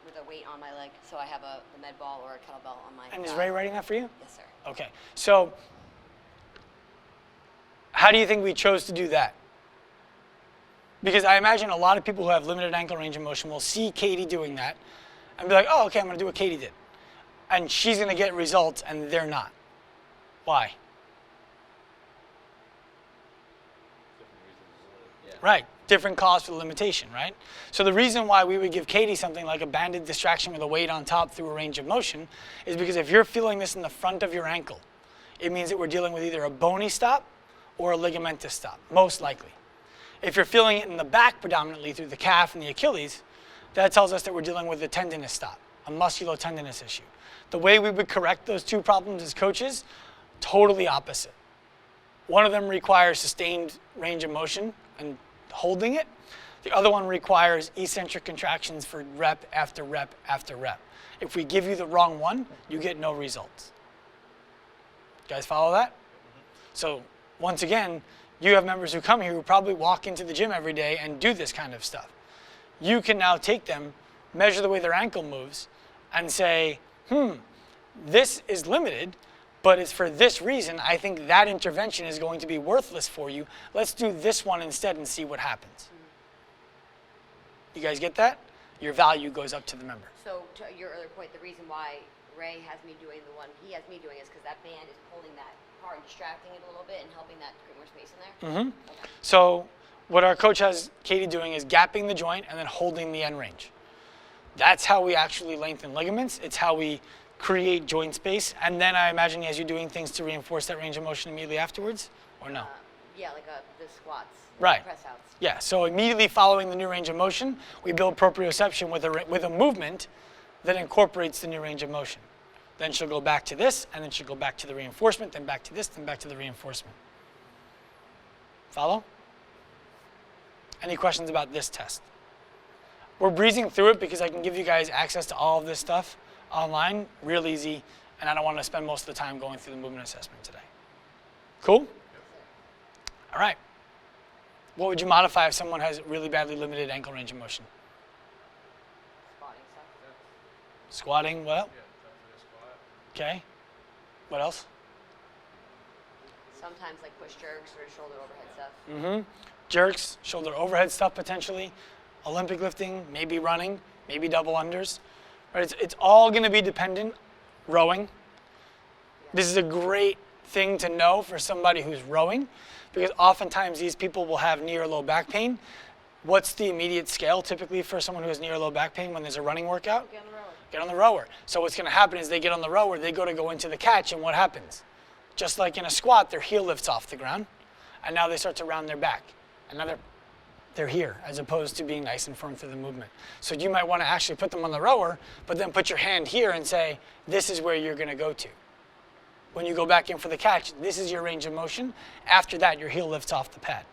Speaker 3: With a weight on my leg, so I have the med ball or a kettlebell on my
Speaker 1: And is
Speaker 3: thigh.
Speaker 1: Ray writing that for you?
Speaker 3: Yes, sir.
Speaker 1: Okay, so how do you think we chose to do that? Because I imagine a lot of people who have limited ankle range of motion will see Katie doing that and be like, oh, okay, I'm gonna do what Katie did. And she's gonna get results and they're not. Why? Right, different cause for the limitation, right? So the reason why we would give Katie something like a banded distraction with a weight on top through a range of motion is because if you're feeling this in the front of your ankle, it means that we're dealing with either a bony stop or a ligamentous stop, most likely. If you're feeling it in the back predominantly through the calf and the Achilles, that tells us that we're dealing with a tendinous stop, a musculotendinous issue. The way we would correct those two problems as coaches, totally opposite. One of them requires sustained range of motion and holding it. The other one requires eccentric contractions for rep after rep after rep. If we give you the wrong one, you get no results. You guys follow that? So once again, you have members who come here who probably walk into the gym every day and do this kind of stuff. You can now take them, measure the way their ankle moves, and say, this is limited, but it's for this reason. I think that intervention is going to be worthless for you. Let's do this one instead and see what happens. You guys get that? Your value goes up to the member.
Speaker 3: So to your other point, the reason why Ray has me doing the one he has me doing is because that band is pulling that part and distracting it a little bit and helping that create more space in there? Okay.
Speaker 1: So what our coach has Katie doing is gapping the joint and then holding the end range. That's how we actually lengthen ligaments. It's how we create joint space. And then I imagine he has you doing things to reinforce that range of motion immediately afterwards, or no?
Speaker 3: Yeah, like the squats.
Speaker 1: Right.
Speaker 3: Press outs.
Speaker 1: Yeah, so immediately following the new range of motion, we build proprioception with a movement that incorporates the new range of motion. Then she'll go back to this, and then she'll go back to the reinforcement, then back to this, then back to the reinforcement. Follow? Any questions about this test? We're breezing through it because I can give you guys access to all of this stuff online, real easy, and I don't want to spend most of the time going through the movement assessment today. Cool? All right. What would you modify if someone has really badly limited ankle range of motion?
Speaker 3: Squatting stuff.
Speaker 1: Squatting, well? Okay. What else?
Speaker 3: Sometimes like push jerks or shoulder overhead stuff.
Speaker 1: Jerks, shoulder overhead stuff potentially, Olympic lifting, maybe running, maybe double unders. Right? It's all going to be dependent. Rowing. This is a great thing to know for somebody who's rowing, because oftentimes these people will have knee or low back pain. What's the immediate scale typically for someone who has knee or low back pain when there's a running workout?
Speaker 3: Get on the rower.
Speaker 1: Get on the rower. So what's going to happen is they get on the rower, they go into the catch, and what happens? Just like in a squat, their heel lifts off the ground, and now they start to round their back. And now they're here, as opposed to being nice and firm through the movement. So you might want to actually put them on the rower, but then put your hand here and say, this is where you're going to go to. When you go back in for the catch, this is your range of motion. After that, your heel lifts off the pad.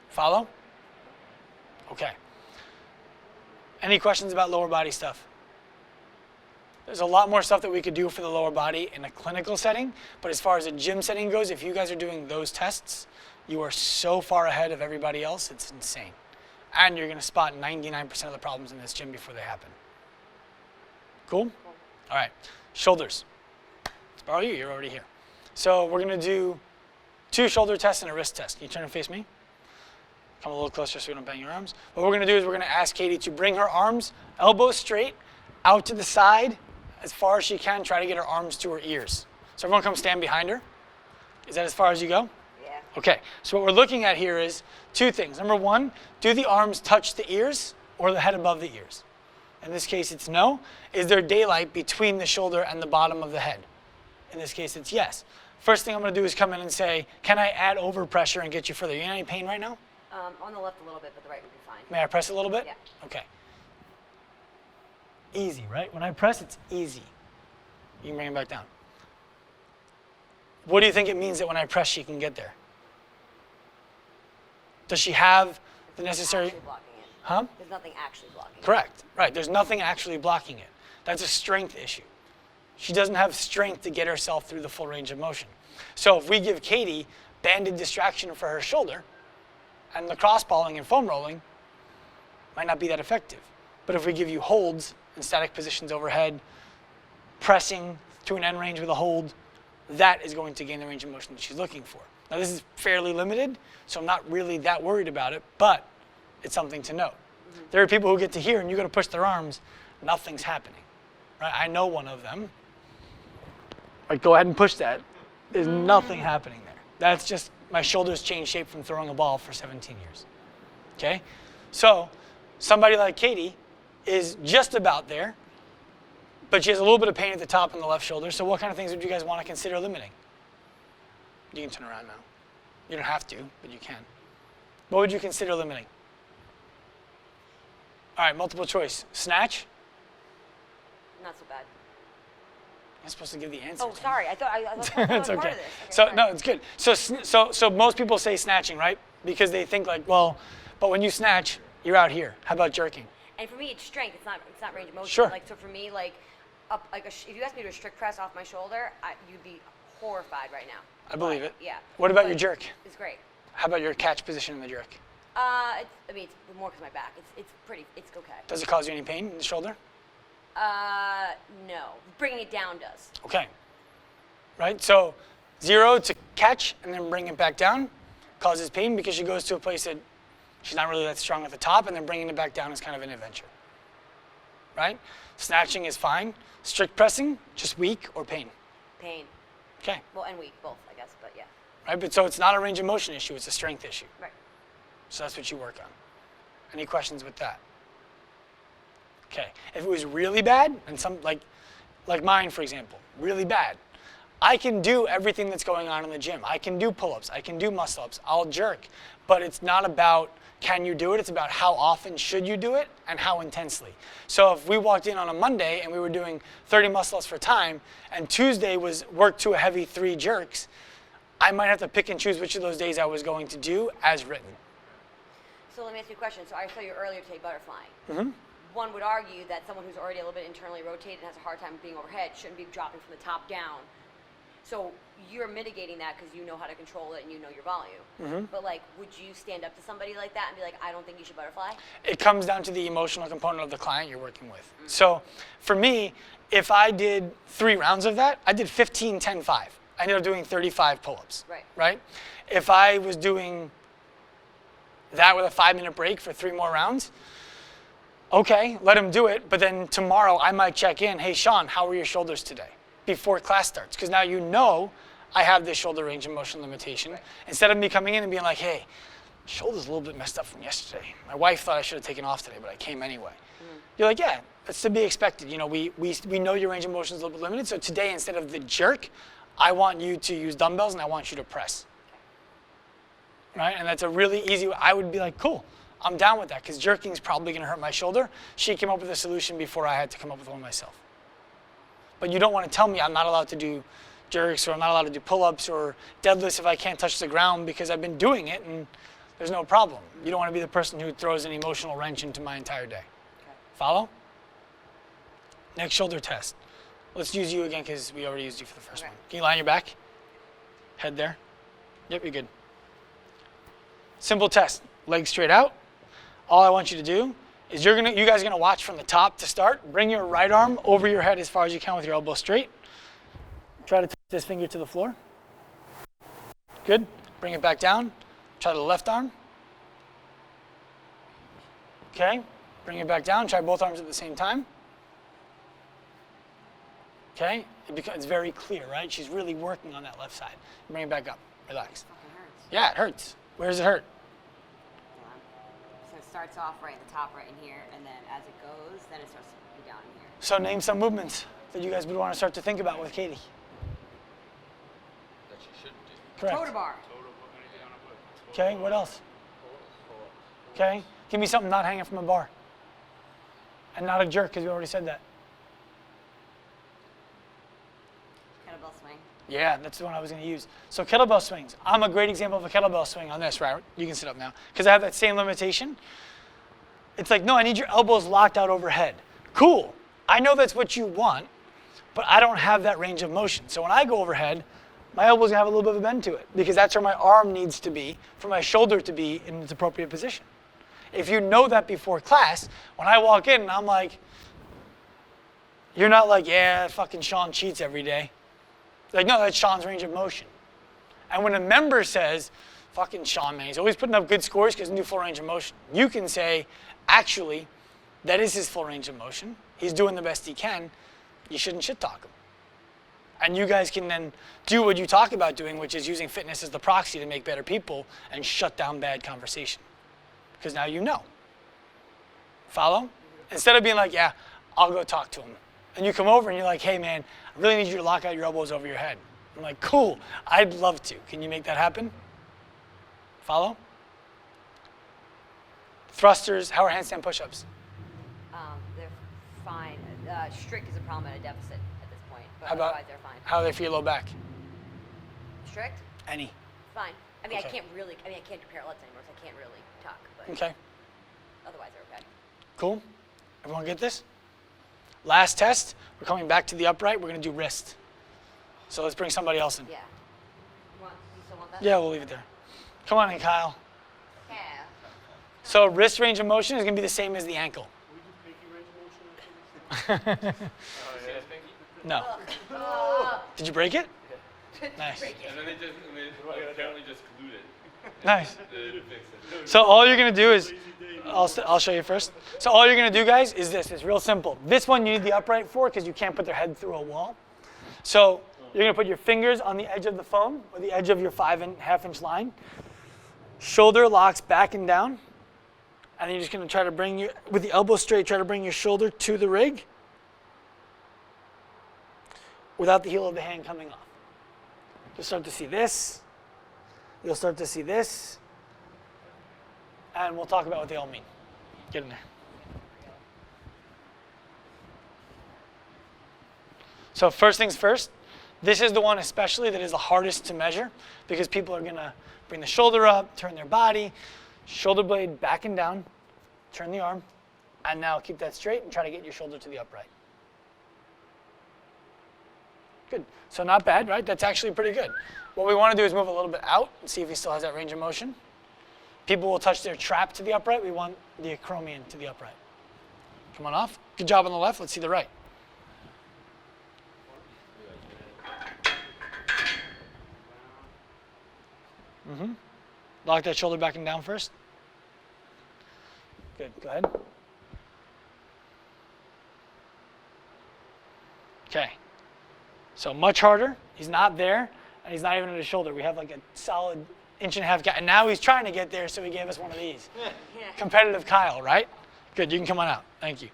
Speaker 1: Follow? Okay. Any questions about lower body stuff? There's a lot more stuff that we could do for the lower body in a clinical setting, but as far as a gym setting goes, if you guys are doing those tests, you are so far ahead of everybody else, it's insane. And you're going to spot 99% of the problems in this gym before they happen. Cool? All right. Shoulders. Let's borrow you. You're already here. So we're going to do 2 shoulder tests and a wrist test. Can you turn and face me? Come a little closer so we don't bang your arms. What we're going to do is we're going to ask Katie to bring her arms, elbows straight, out to the side as far as she can. Try to get her arms to her ears. So everyone come stand behind her. Is that as far as you go?
Speaker 3: Yeah.
Speaker 1: Okay, so what we're looking at here is 2 things. Number 1, do the arms touch the ears or the head above the ears? In this case, it's no. Is there daylight between the shoulder and the bottom of the head? In this case, it's yes. First thing I'm going to do is come in and say, can I add overpressure and get you further? You in any pain right now?
Speaker 3: On the left a little bit, but the right would be fine.
Speaker 1: May I press a little bit?
Speaker 3: Yeah.
Speaker 1: Okay. Easy, right? When I press, it's easy. You can bring it back down. What do you think it means that when I press, she can get there? Does she have the necessary...
Speaker 3: Actually blocking it.
Speaker 1: Huh?
Speaker 3: There's nothing actually blocking it.
Speaker 1: Correct. Right. There's nothing actually blocking it. That's a strength issue. She doesn't have strength to get herself through the full range of motion. So if we give Katie banded distraction for her shoulder, and lacrosse balling and foam rolling, might not be that effective. But if we give you holds in static positions overhead, pressing to an end range with a hold, that is going to gain the range of motion that she's looking for. Now this is fairly limited, so I'm not really that worried about it, but it's something to note. There are people who get to here and you go to push their arms, nothing's happening. Right? I know one of them. Like, go ahead and push that. There's nothing happening there. That's just my shoulders change shape from throwing a ball for 17 years. Okay? So somebody like Katie is just about there, but she has a little bit of pain at the top in the left shoulder. So what kind of things would you guys want to consider limiting? You can turn around now. You don't have to, but you can. What would you consider limiting? All right, multiple choice. Snatch?
Speaker 3: Not so bad.
Speaker 1: I'm supposed to give the answer.
Speaker 3: Oh, sorry. I thought I was
Speaker 1: It's
Speaker 3: part
Speaker 1: okay.
Speaker 3: of this. Okay,
Speaker 1: So
Speaker 3: sorry.
Speaker 1: no, it's good. So most people say snatching, right? Because they think like, well, but when you snatch, you're out here. How about jerking?
Speaker 3: And for me, it's strength. It's not range of motion.
Speaker 1: Sure.
Speaker 3: Like so for me, like if you asked me to do a strict press off my shoulder, you'd be horrified right now.
Speaker 1: I believe it.
Speaker 3: Yeah.
Speaker 1: What about
Speaker 3: But
Speaker 1: your jerk?
Speaker 3: It's great.
Speaker 1: How about your catch position in the jerk?
Speaker 3: It's more because my back. It's okay.
Speaker 1: Does it cause you any pain in the shoulder?
Speaker 3: No. Bringing it down does.
Speaker 1: Okay. Right? So 0 to catch and then bring it back down causes pain because she goes to a place that she's not really that strong at the top, and then bringing it back down is kind of an adventure. Right? Snatching is fine. Strict pressing, just weak or pain.
Speaker 3: Pain.
Speaker 1: Okay.
Speaker 3: Well, and weak, both, I guess. But yeah.
Speaker 1: Right? But so it's not a range of motion issue, it's a strength issue.
Speaker 3: Right.
Speaker 1: So that's what you work on. Any questions with that? Okay. If it was really bad, and some like mine, for example, really bad, I can do everything that's going on in the gym. I can do pull-ups. I can do muscle-ups. I'll jerk. But it's not about can you do it. It's about how often should you do it and how intensely. So if we walked in on a Monday and we were doing 30 muscle-ups for time, and Tuesday was work to a heavy 3 jerks, I might have to pick and choose which of those days I was going to do as written.
Speaker 3: So let me ask you a question. So I saw you earlier today butterflying. Mm-hmm. One would argue that someone who's already a little bit internally rotated and has a hard time being overhead shouldn't be dropping from the top down. So you're mitigating that because you know how to control it and you know your volume. Mm-hmm. But like, would you stand up to somebody like that and be like, I don't think you should butterfly?
Speaker 1: It comes down to the emotional component of the client you're working with. Mm-hmm. So for me, if I did 3 rounds of that, I did 15, 10, 5. I ended up doing 35 pull-ups. Right? If I was doing that with a 5-minute break for 3 more rounds, okay, let him do it. But then tomorrow I might check in, hey, Sean, how were your shoulders today? Before class starts. Because now you know I have this shoulder range of motion limitation. Right. Instead of me coming in and being like, hey, shoulder's a little bit messed up from yesterday. My wife thought I should have taken off today, but I came anyway. You're like, yeah, that's to be expected. You know, we know your range of motion is a little bit limited. So today, instead of the jerk, I want you to use dumbbells and I want you to press. Right? And that's a really easy, I would be like, cool, I'm down with that because jerking is probably going to hurt my shoulder. She came up with a solution before I had to come up with one myself. But you don't want to tell me I'm not allowed to do jerks or I'm not allowed to do pull-ups or deadlifts if I can't touch the ground because I've been doing it and there's no problem. You don't want to be the person who throws an emotional wrench into my entire day. Okay. Follow? Next shoulder test. Let's use you again because we already used you for the first one. Can you lie on your back? Head there. Yep, you're good. Simple test. Legs straight out. All I want you to do is you guys are gonna watch from the top to start. Bring your right arm over your head as far as you can with your elbow straight. Try to touch this finger to the floor. Good. Bring it back down. Try the left arm. Okay. Bring it back down. Try both arms at the same time. Okay. It's very clear, right? She's really working on that left side. Bring it back up. Relax.
Speaker 3: It fucking hurts.
Speaker 1: Yeah, it hurts. Where does it hurt?
Speaker 3: So it starts off right at the top, right in here, and then as it goes, then it starts to be down in here.
Speaker 1: So name some movements that you guys would want to start to think about with Katie.
Speaker 4: That you shouldn't do.
Speaker 1: Correct.
Speaker 3: Toe to bar.
Speaker 1: Okay, what else? Okay, give me something not hanging from a bar. And not a jerk, because we already said that.
Speaker 3: Kettlebell swing.
Speaker 1: Yeah, that's the one I was going to use. So kettlebell swings. I'm a great example of a kettlebell swing on this, right? You can sit up now. Because I have that same limitation. It's like, no, I need your elbows locked out overhead. Cool. I know that's what you want, but I don't have that range of motion. So when I go overhead, my elbow's gonna have a little bit of a bend to it because that's where my arm needs to be for my shoulder to be in its appropriate position. If you know that before class, when I walk in and I'm like, you're not like, yeah, fucking Sean cheats every day. Like, no, that's Sean's range of motion. And when a member says, fucking Sean, man, he's always putting up good scores because new full range of motion, you can say, actually, that is his full range of motion. He's doing the best he can. You shouldn't shit talk him. And you guys can then do what you talk about doing, which is using fitness as the proxy to make better people and shut down bad conversation. Because now you know. Follow? Instead of being like, yeah, I'll go talk to him. And you come over and you're like, hey man, I really need you to lock out your elbows over your head. I'm like, cool, I'd love to. Can you make that happen? Follow? Thrusters, how are handstand push-ups?
Speaker 3: They're fine. Strict is a problem at a deficit at this point, but
Speaker 1: How about,
Speaker 3: otherwise they're fine.
Speaker 1: how are they for your low back?
Speaker 3: Strict?
Speaker 1: Any.
Speaker 3: Fine. I mean,
Speaker 1: Okay.
Speaker 3: I can't do parallettes anymore, so I can't really talk, but
Speaker 1: Okay,
Speaker 3: otherwise they're okay.
Speaker 1: cool. Everyone get this? Last test, we're coming back to the upright. We're gonna do wrist. So let's bring somebody else in.
Speaker 3: Yeah. You still want that?
Speaker 1: Yeah, we'll leave it there. Come on in, Kyle.
Speaker 3: Yeah.
Speaker 1: So wrist range of motion is gonna be the same as the ankle.
Speaker 2: We do pinky range of motion after this?
Speaker 1: No. Did you break it? Nice.
Speaker 5: And then they apparently just glued it.
Speaker 1: Nice.
Speaker 5: They didn't fix it.
Speaker 1: So all you're gonna do is, I'll show you first. So all you're gonna do, guys, is this. It's real simple. This one you need the upright for because you can't put their head through a wall. So you're gonna put your fingers on the edge of the foam or the edge of your 5.5 inch line. Shoulder locks back and down. And then you're just gonna try to bring your, with the elbow straight, try to bring your shoulder to the rig without the heel of the hand coming off. You'll start to see this. You'll start to see this. And we'll talk about what they all mean. Get in there. So first things first, this is the one especially that is the hardest to measure because people are gonna bring the shoulder up, turn their body, shoulder blade back and down, turn the arm, and now keep that straight and try to get your shoulder to the upright. Good. So not bad, right? That's actually pretty good. What we want to do is move a little bit out and see if he still has that range of motion. People will touch their trap to the upright. We want the acromion to the upright. Come on off. Good job on the left. Let's see the right. Lock that shoulder back and down first. Good. Go ahead. Okay. So much harder. He's not there, and he's not even at his shoulder. We have like a solid 1.5 inch gap, and now he's trying to get there, so he gave us one of these. Competitive Kyle, right? Good. You can come on out. Thank you.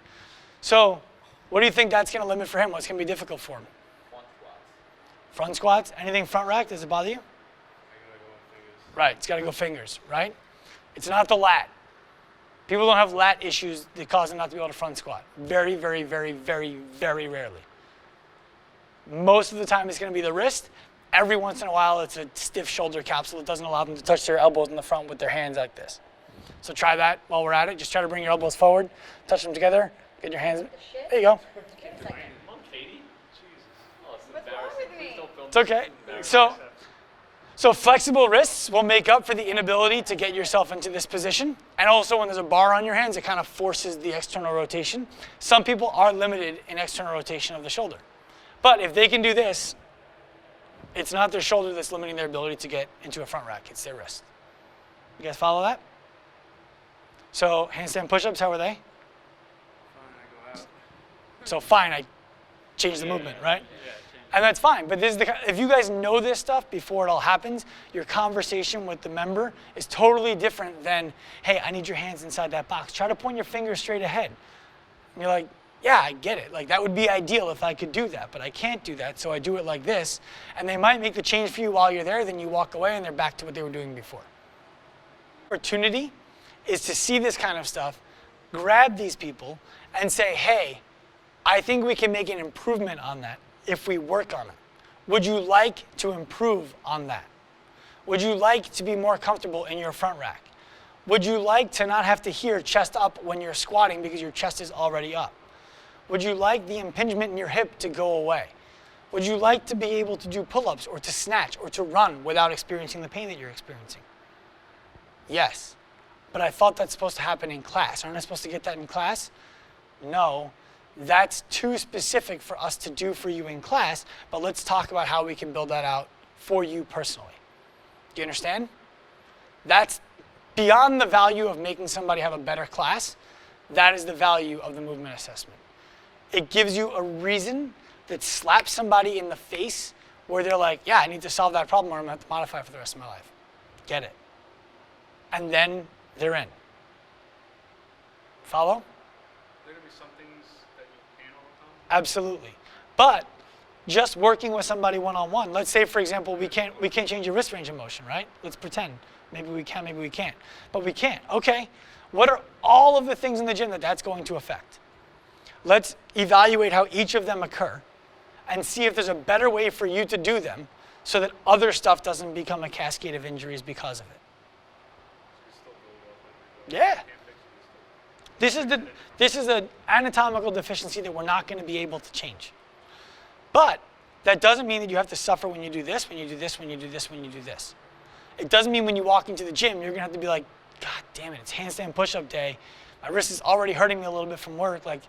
Speaker 1: So, what do you think that's going to limit for him? What's going to be difficult for him?
Speaker 4: Front squats.
Speaker 1: Front squats? Anything front rack? Does it bother you? Right. It's got to go fingers, right? It's not the lat. People don't have lat issues that cause them not to be able to front squat. Very, very, very, very, very rarely. Most of the time it's going to be the wrist. Every once in a while it's a stiff shoulder capsule that doesn't allow them to touch their elbows in the front with their hands like this. So try that while we're at it. Just try to bring your elbows forward, touch them together, get your hands. There you go.
Speaker 5: Come on, Katie. Jesus. Oh, it's embarrassing. Please don't film
Speaker 1: It's okay. So flexible wrists will make up for the inability to get yourself into this position. And also when there's a bar on your hands, it kind of forces the external rotation. Some people are limited in external rotation of the shoulder. But if they can do this, it's not their shoulder that's limiting their ability to get into a front rack, it's their wrist. You guys follow that? So handstand push-ups, how are they? So fine, I changed the movement, right? And that's fine, but this is if you guys know this stuff before it all happens, your conversation with the member is totally different than, hey, I need your hands inside that box. Try to point your fingers straight ahead. And you're like, yeah, I get it. Like that would be ideal if I could do that, but I can't do that, so I do it like this. And they might make the change for you while you're there, then you walk away and they're back to what they were doing before. Opportunity is to see this kind of stuff, grab these people and say, hey, I think we can make an improvement on that if we work on it. Would you like to improve on that? Would you like to be more comfortable in your front rack? Would you like to not have to hear chest up when you're squatting because your chest is already up? Would you like the impingement in your hip to go away? Would you like to be able to do pull-ups or to snatch or to run without experiencing the pain that you're experiencing? Yes, but I thought that's supposed to happen in class. Aren't I supposed to get that in class? No. That's too specific for us to do for you in class, but let's talk about how we can build that out for you personally. Do you understand? That's beyond the value of making somebody have a better class. That is the value of the movement assessment. It gives you a reason that slaps somebody in the face where they're like, yeah, I need to solve that problem or I'm going to have to modify for the rest of my life. Get it. And then they're in. Follow?
Speaker 5: There gonna be some things that you can't overcome.
Speaker 1: Absolutely. But just working with somebody one-on-one, let's say, for example, we can't change your wrist range of motion, right? Let's pretend. Maybe we can, maybe we can't. But we can't. Okay. What are all of the things in the gym that that's going to affect? Let's evaluate how each of them occur and see if there's a better way for you to do them so that other stuff doesn't become a cascade of injuries because of it. Yeah. This is an anatomical deficiency that we're not going to be able to change. But that doesn't mean that you have to suffer when you do this, when you do this, when you do this, when you do this. It doesn't mean when you walk into the gym, you're going to have to be like, God damn it, it's handstand push-up day. My wrist is already hurting me a little bit from work. Like,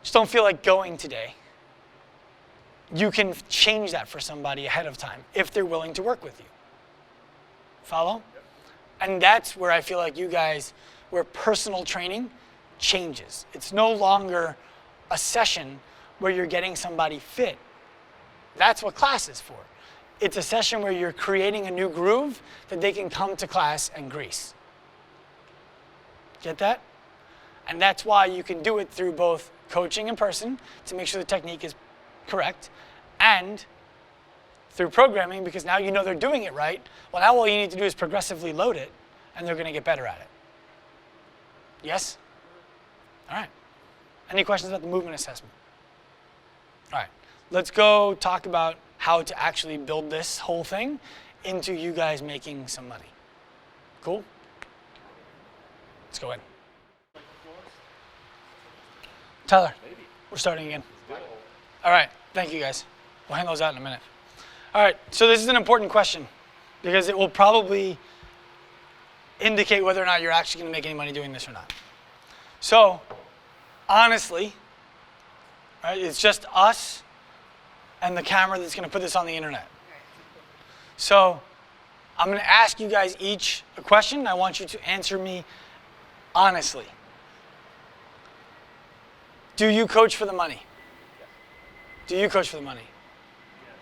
Speaker 1: just don't feel like going today. You can change that for somebody ahead of time if they're willing to work with you. Follow? Yep. And that's where I feel like you guys, where personal training changes. It's no longer a session where you're getting somebody fit. That's what class is for. It's a session where you're creating a new groove that they can come to class and grease. Get that? And that's why you can do it through both coaching in person to make sure the technique is correct and through programming because now you know they're doing it right. Well, now all you need to do is progressively load it and they're going to get better at it. Yes? All right. Any questions about the movement assessment? All right. Let's go talk about how to actually build this whole thing into you guys making some money. Cool? Let's go in. Tyler, we're starting again. All right, thank you guys. We'll hang those out in a minute. All right, so this is an important question because it will probably indicate whether or not you're actually going to make any money doing this or not. So, honestly, right, it's just us and the camera that's going to put this on the internet. So, I'm going to ask you guys each a question. I want you to answer me honestly. Do you coach for the money? Yes. Do you coach for the money?
Speaker 2: Yes.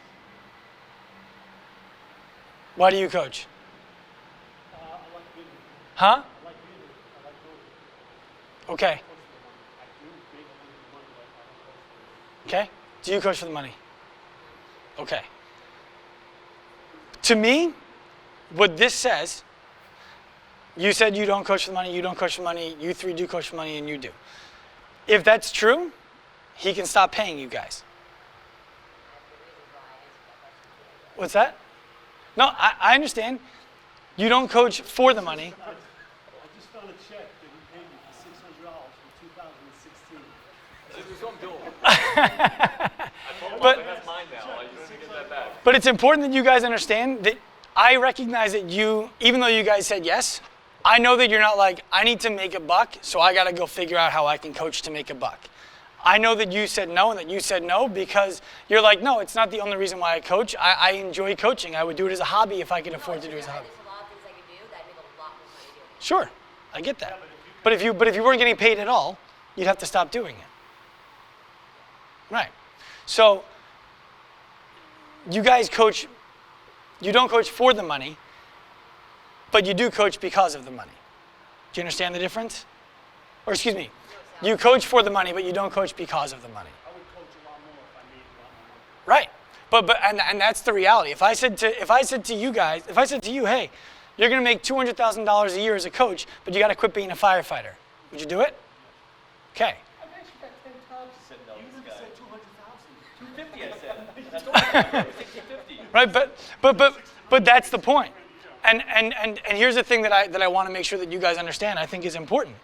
Speaker 1: Why do you coach?
Speaker 2: I like winning.
Speaker 1: Huh?
Speaker 2: I like winning. I like going.
Speaker 1: Okay.
Speaker 2: I do make money, but I don't coach for it.
Speaker 1: Okay. Do you coach for the money? Okay. To me, what this says, you said you don't coach for the money, you don't coach for money, you three do coach for money, and you do. If that's true, he can stop paying you guys. What's that? No, I understand. You don't coach for the money.
Speaker 2: I just found a check that we paid you for $600 for 2016.
Speaker 5: This is what I'm doing. I told him that's mine now. I just need to get that back.
Speaker 1: But it's important that you guys understand that I recognize that you, even though you guys said yes, I know that you're not like, I need to make a buck, so I got to go figure out how I can coach to make a buck. I know that you said no and that you said no because you're like, no, it's not the only reason why I coach. I enjoy coaching. I would do it as a hobby if I could afford to do it as a hobby.
Speaker 3: There's a lot of things I could do that I make a lot more money doing.
Speaker 1: Sure, I get that. But if you weren't getting paid at all, you'd have to stop doing it. Right. So you guys coach, you don't coach for the money, but you do coach because of the money. Do you understand the difference? Or excuse me, you coach for the money, but you don't coach because of the money.
Speaker 2: I would coach a lot more if I made a lot more money.
Speaker 1: Right. And that's the reality. If I said to you guys, if I said to you, hey, you're going to make $200,000 a year as a coach, but you got to quit being a firefighter, would you do it? Okay.
Speaker 2: I've asked you that 10 times.
Speaker 5: Said no,
Speaker 2: You
Speaker 5: this
Speaker 2: never
Speaker 5: guy.
Speaker 2: said 200,000.
Speaker 5: 250, I said. 60-50.
Speaker 1: Right, but that's the point. And here's the thing that I want to make sure that you guys understand, I think is important.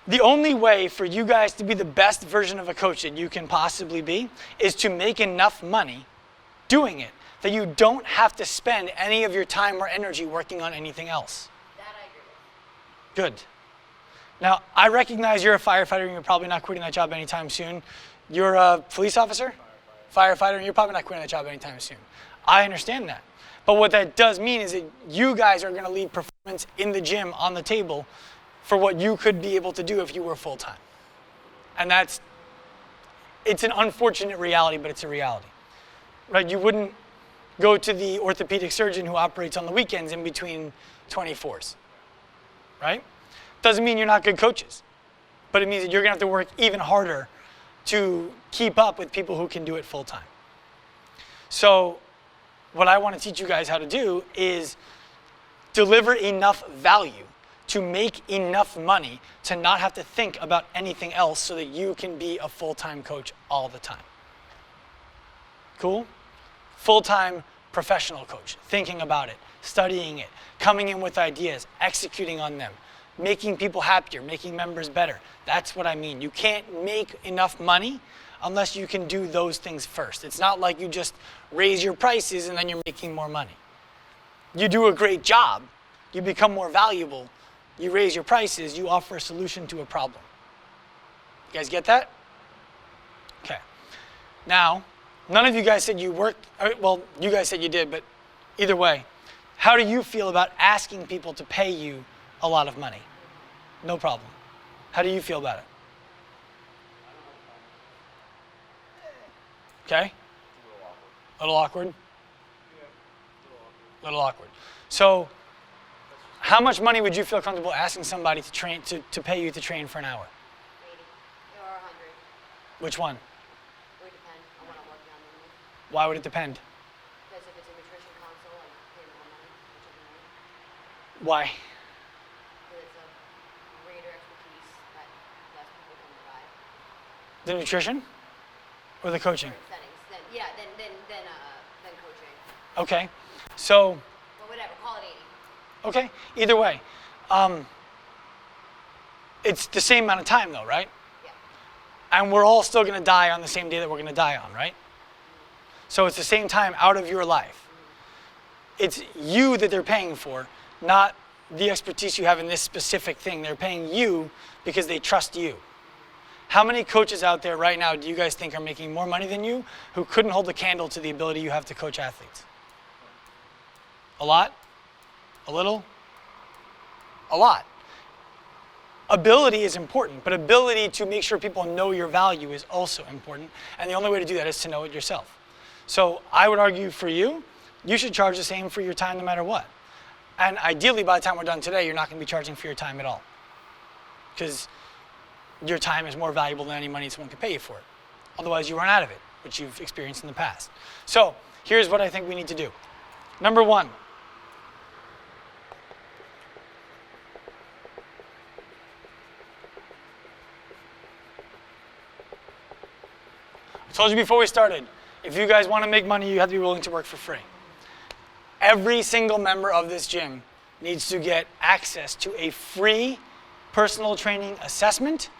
Speaker 1: The only way for you guys to be the best version of a coach that you can possibly be is to make enough money doing it that you don't have to spend any of your time or energy working on anything else.
Speaker 3: That I agree with.
Speaker 1: Good. Now, I recognize you're a firefighter and you're probably not quitting that job anytime soon. You're a police officer? Firefighter, and you're probably not quitting that job anytime soon. I understand that. But what that does mean is that you guys are going to leave performance in the gym on the table for what you could be able to do if you were full-time. And that's It's an unfortunate reality, but it's a reality, right? You wouldn't go to the orthopedic surgeon who operates on the weekends in between 24s, right? Doesn't mean you're not good coaches, but it means that you're gonna have to work even harder to keep up with people who can do it full time. So what I want to teach you guys how to do is deliver enough value to make enough money to not have to think about anything else so that you can be a full-time coach all the time. Cool? Full-time professional coach, thinking about it, studying it, coming in with ideas, executing on them, making people happier, making members better. That's what I mean. You can't make enough money unless you can do those things first. It's not like you just raise your prices and then you're making more money. You do a great job, you become more valuable, you raise your prices, you offer a solution to a problem. You guys get that? Okay. Now, none of you guys said you worked, well, you guys said you did, but either way, how do you feel about asking people to pay you a lot of money? No problem. How do you feel about it? Okay? A little awkward? A little awkward. So, how much money would you feel comfortable asking somebody to train to pay you to train for an hour?
Speaker 3: 80 or 100.
Speaker 1: Which one?
Speaker 3: It would depend on what I'm working on. Mainly.
Speaker 1: Why would it depend?
Speaker 3: Because if it's a nutrition console, I pay more money, which would be nice.
Speaker 1: Why?
Speaker 3: Because it's a greater expertise that less people can provide.
Speaker 1: The nutrition or the coaching?
Speaker 3: Settings, then coaching.
Speaker 1: Okay. So,
Speaker 3: Well, whatever, call it 80.
Speaker 1: okay, either way. It's the same amount of time though, right?
Speaker 3: Yeah.
Speaker 1: And we're all still gonna die on the same day that we're gonna die on, right? So it's the same time out of your life. It's you that they're paying for, not the expertise you have in this specific thing. They're paying you because they trust you. How many coaches out there right now do you guys think are making more money than you who couldn't hold a candle to the ability you have to coach athletes? A lot? A little? A lot. Ability is important, but ability to make sure people know your value is also important. And the only way to do that is to know it yourself. So I would argue for you, you should charge the same for your time no matter what. And ideally, by the time we're done today, you're not going to be charging for your time at all. Because your time is more valuable than any money someone can pay you for it. Otherwise, you run out of it, which you've experienced in the past. So here's what I think we need to do. Number one, I told you before we started, if you guys want to make money, you have to be willing to work for free. Every single member of this gym needs to get access to a free personal training assessment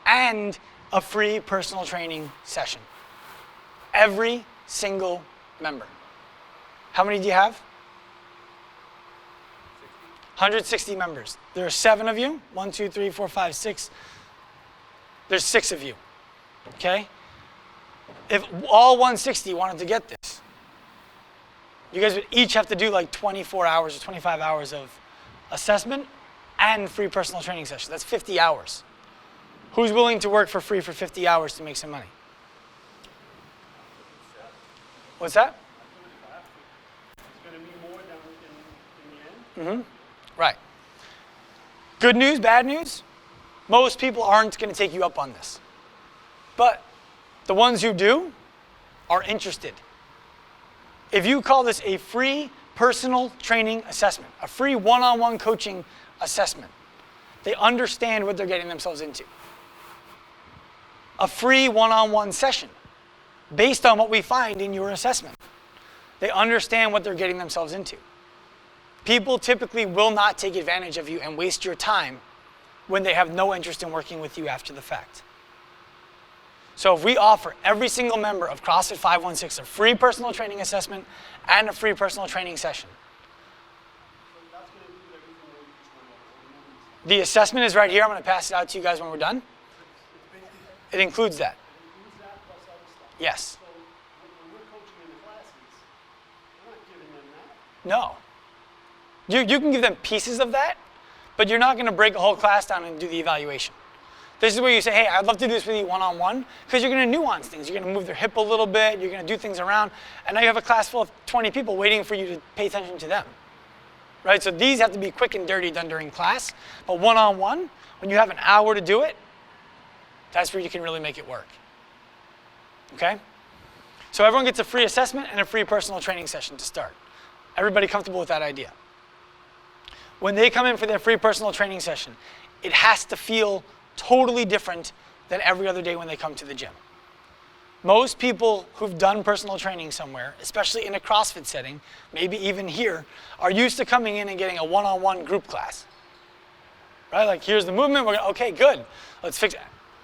Speaker 1: and a free personal training session. Every single member. How many do you have? 160 members. There are 7 of you. 1, 2, 3, 4, 5, 6. There's 6 of you. Okay? If all 160 wanted to get this, you guys would each have to do like 24 hours or 25 hours of assessment and free personal training session. That's 50 hours. Who's willing to work for free for 50 hours to make some money? What's that?
Speaker 2: It's going to be more than in the end.
Speaker 1: Right. Good news, bad news? Most people aren't going to take you up on this. But the ones who do are interested. If you call this a free personal training assessment, a free one-on-one coaching assessment, they understand what they're getting themselves into. A free one-on-one session based on what we find in your assessment. They understand what they're getting themselves into. People typically will not take advantage of you and waste your time when they have no interest in working with you after the fact. So if we offer every single member of CrossFit 516 a free personal training assessment and a free personal training session. The assessment is right here. I'm going to pass it out to you guys when we're done. It includes that. Yes.
Speaker 2: So when we're coaching in the classes, we're not giving them that.
Speaker 1: No. You can give them pieces of that, but you're not going to break a whole class down and do the evaluation. This is where you say, hey, I'd love to do this with you one-on-one, because you're going to nuance things. You're going to move their hip a little bit. You're going to do things around. And now you have a class full of 20 people waiting for you to pay attention to them. Right? So these have to be quick and dirty done during class. But one-on-one, when you have an hour to do it, that's where you can really make it work. Okay? So everyone gets a free assessment and a free personal training session to start. Everybody comfortable with that idea? When they come in for their free personal training session, it has to feel totally different than every other day when they come to the gym. Most people who've done personal training somewhere, especially in a CrossFit setting, maybe even here, are used to coming in and getting a one-on-one group class. Right? Like, here's the movement, we're gonna, okay, good, let's fix it.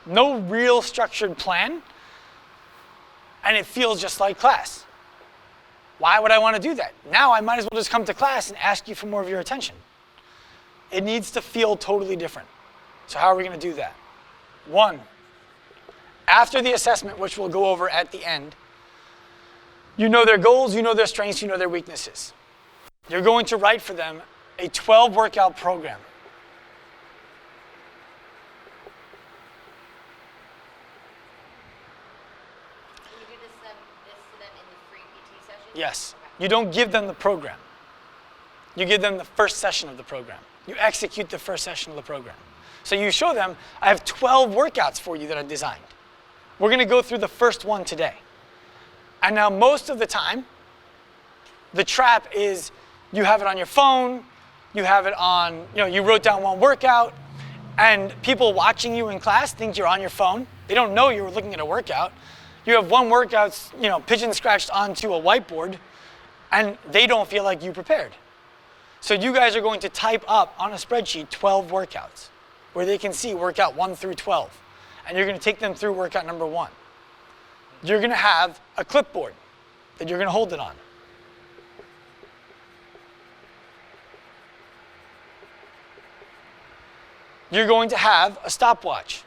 Speaker 1: No real structured plan, and it feels just like class. Why would I want to do that? Now I might as well just come to class and ask you for more of your attention. It needs to feel totally different. So how are we going to do that? 1, after the assessment, which we'll go over at the end, you know their goals, you know their strengths, you know their weaknesses. You're going to write for them a 12 workout program.
Speaker 3: Can you do this to them in the free PT session?
Speaker 1: Yes. You don't give them the program. You give them the first session of the program. You execute the first session of the program. So you show them, I have 12 workouts for you that I designed. We're going to go through the first one today. And now most of the time, the trap is you have it on your phone, you have it on, you wrote down one workout, and people watching you in class think you're on your phone. They don't know you were looking at a workout. You have one workout, pigeon scratched onto a whiteboard, and they don't feel like you prepared. So you guys are going to type up on a spreadsheet 12 workouts where they can see workout 1 through 12. And you're going to take them through workout number 1. You're going to have a clipboard that you're going to hold it on. You're going to have a stopwatch.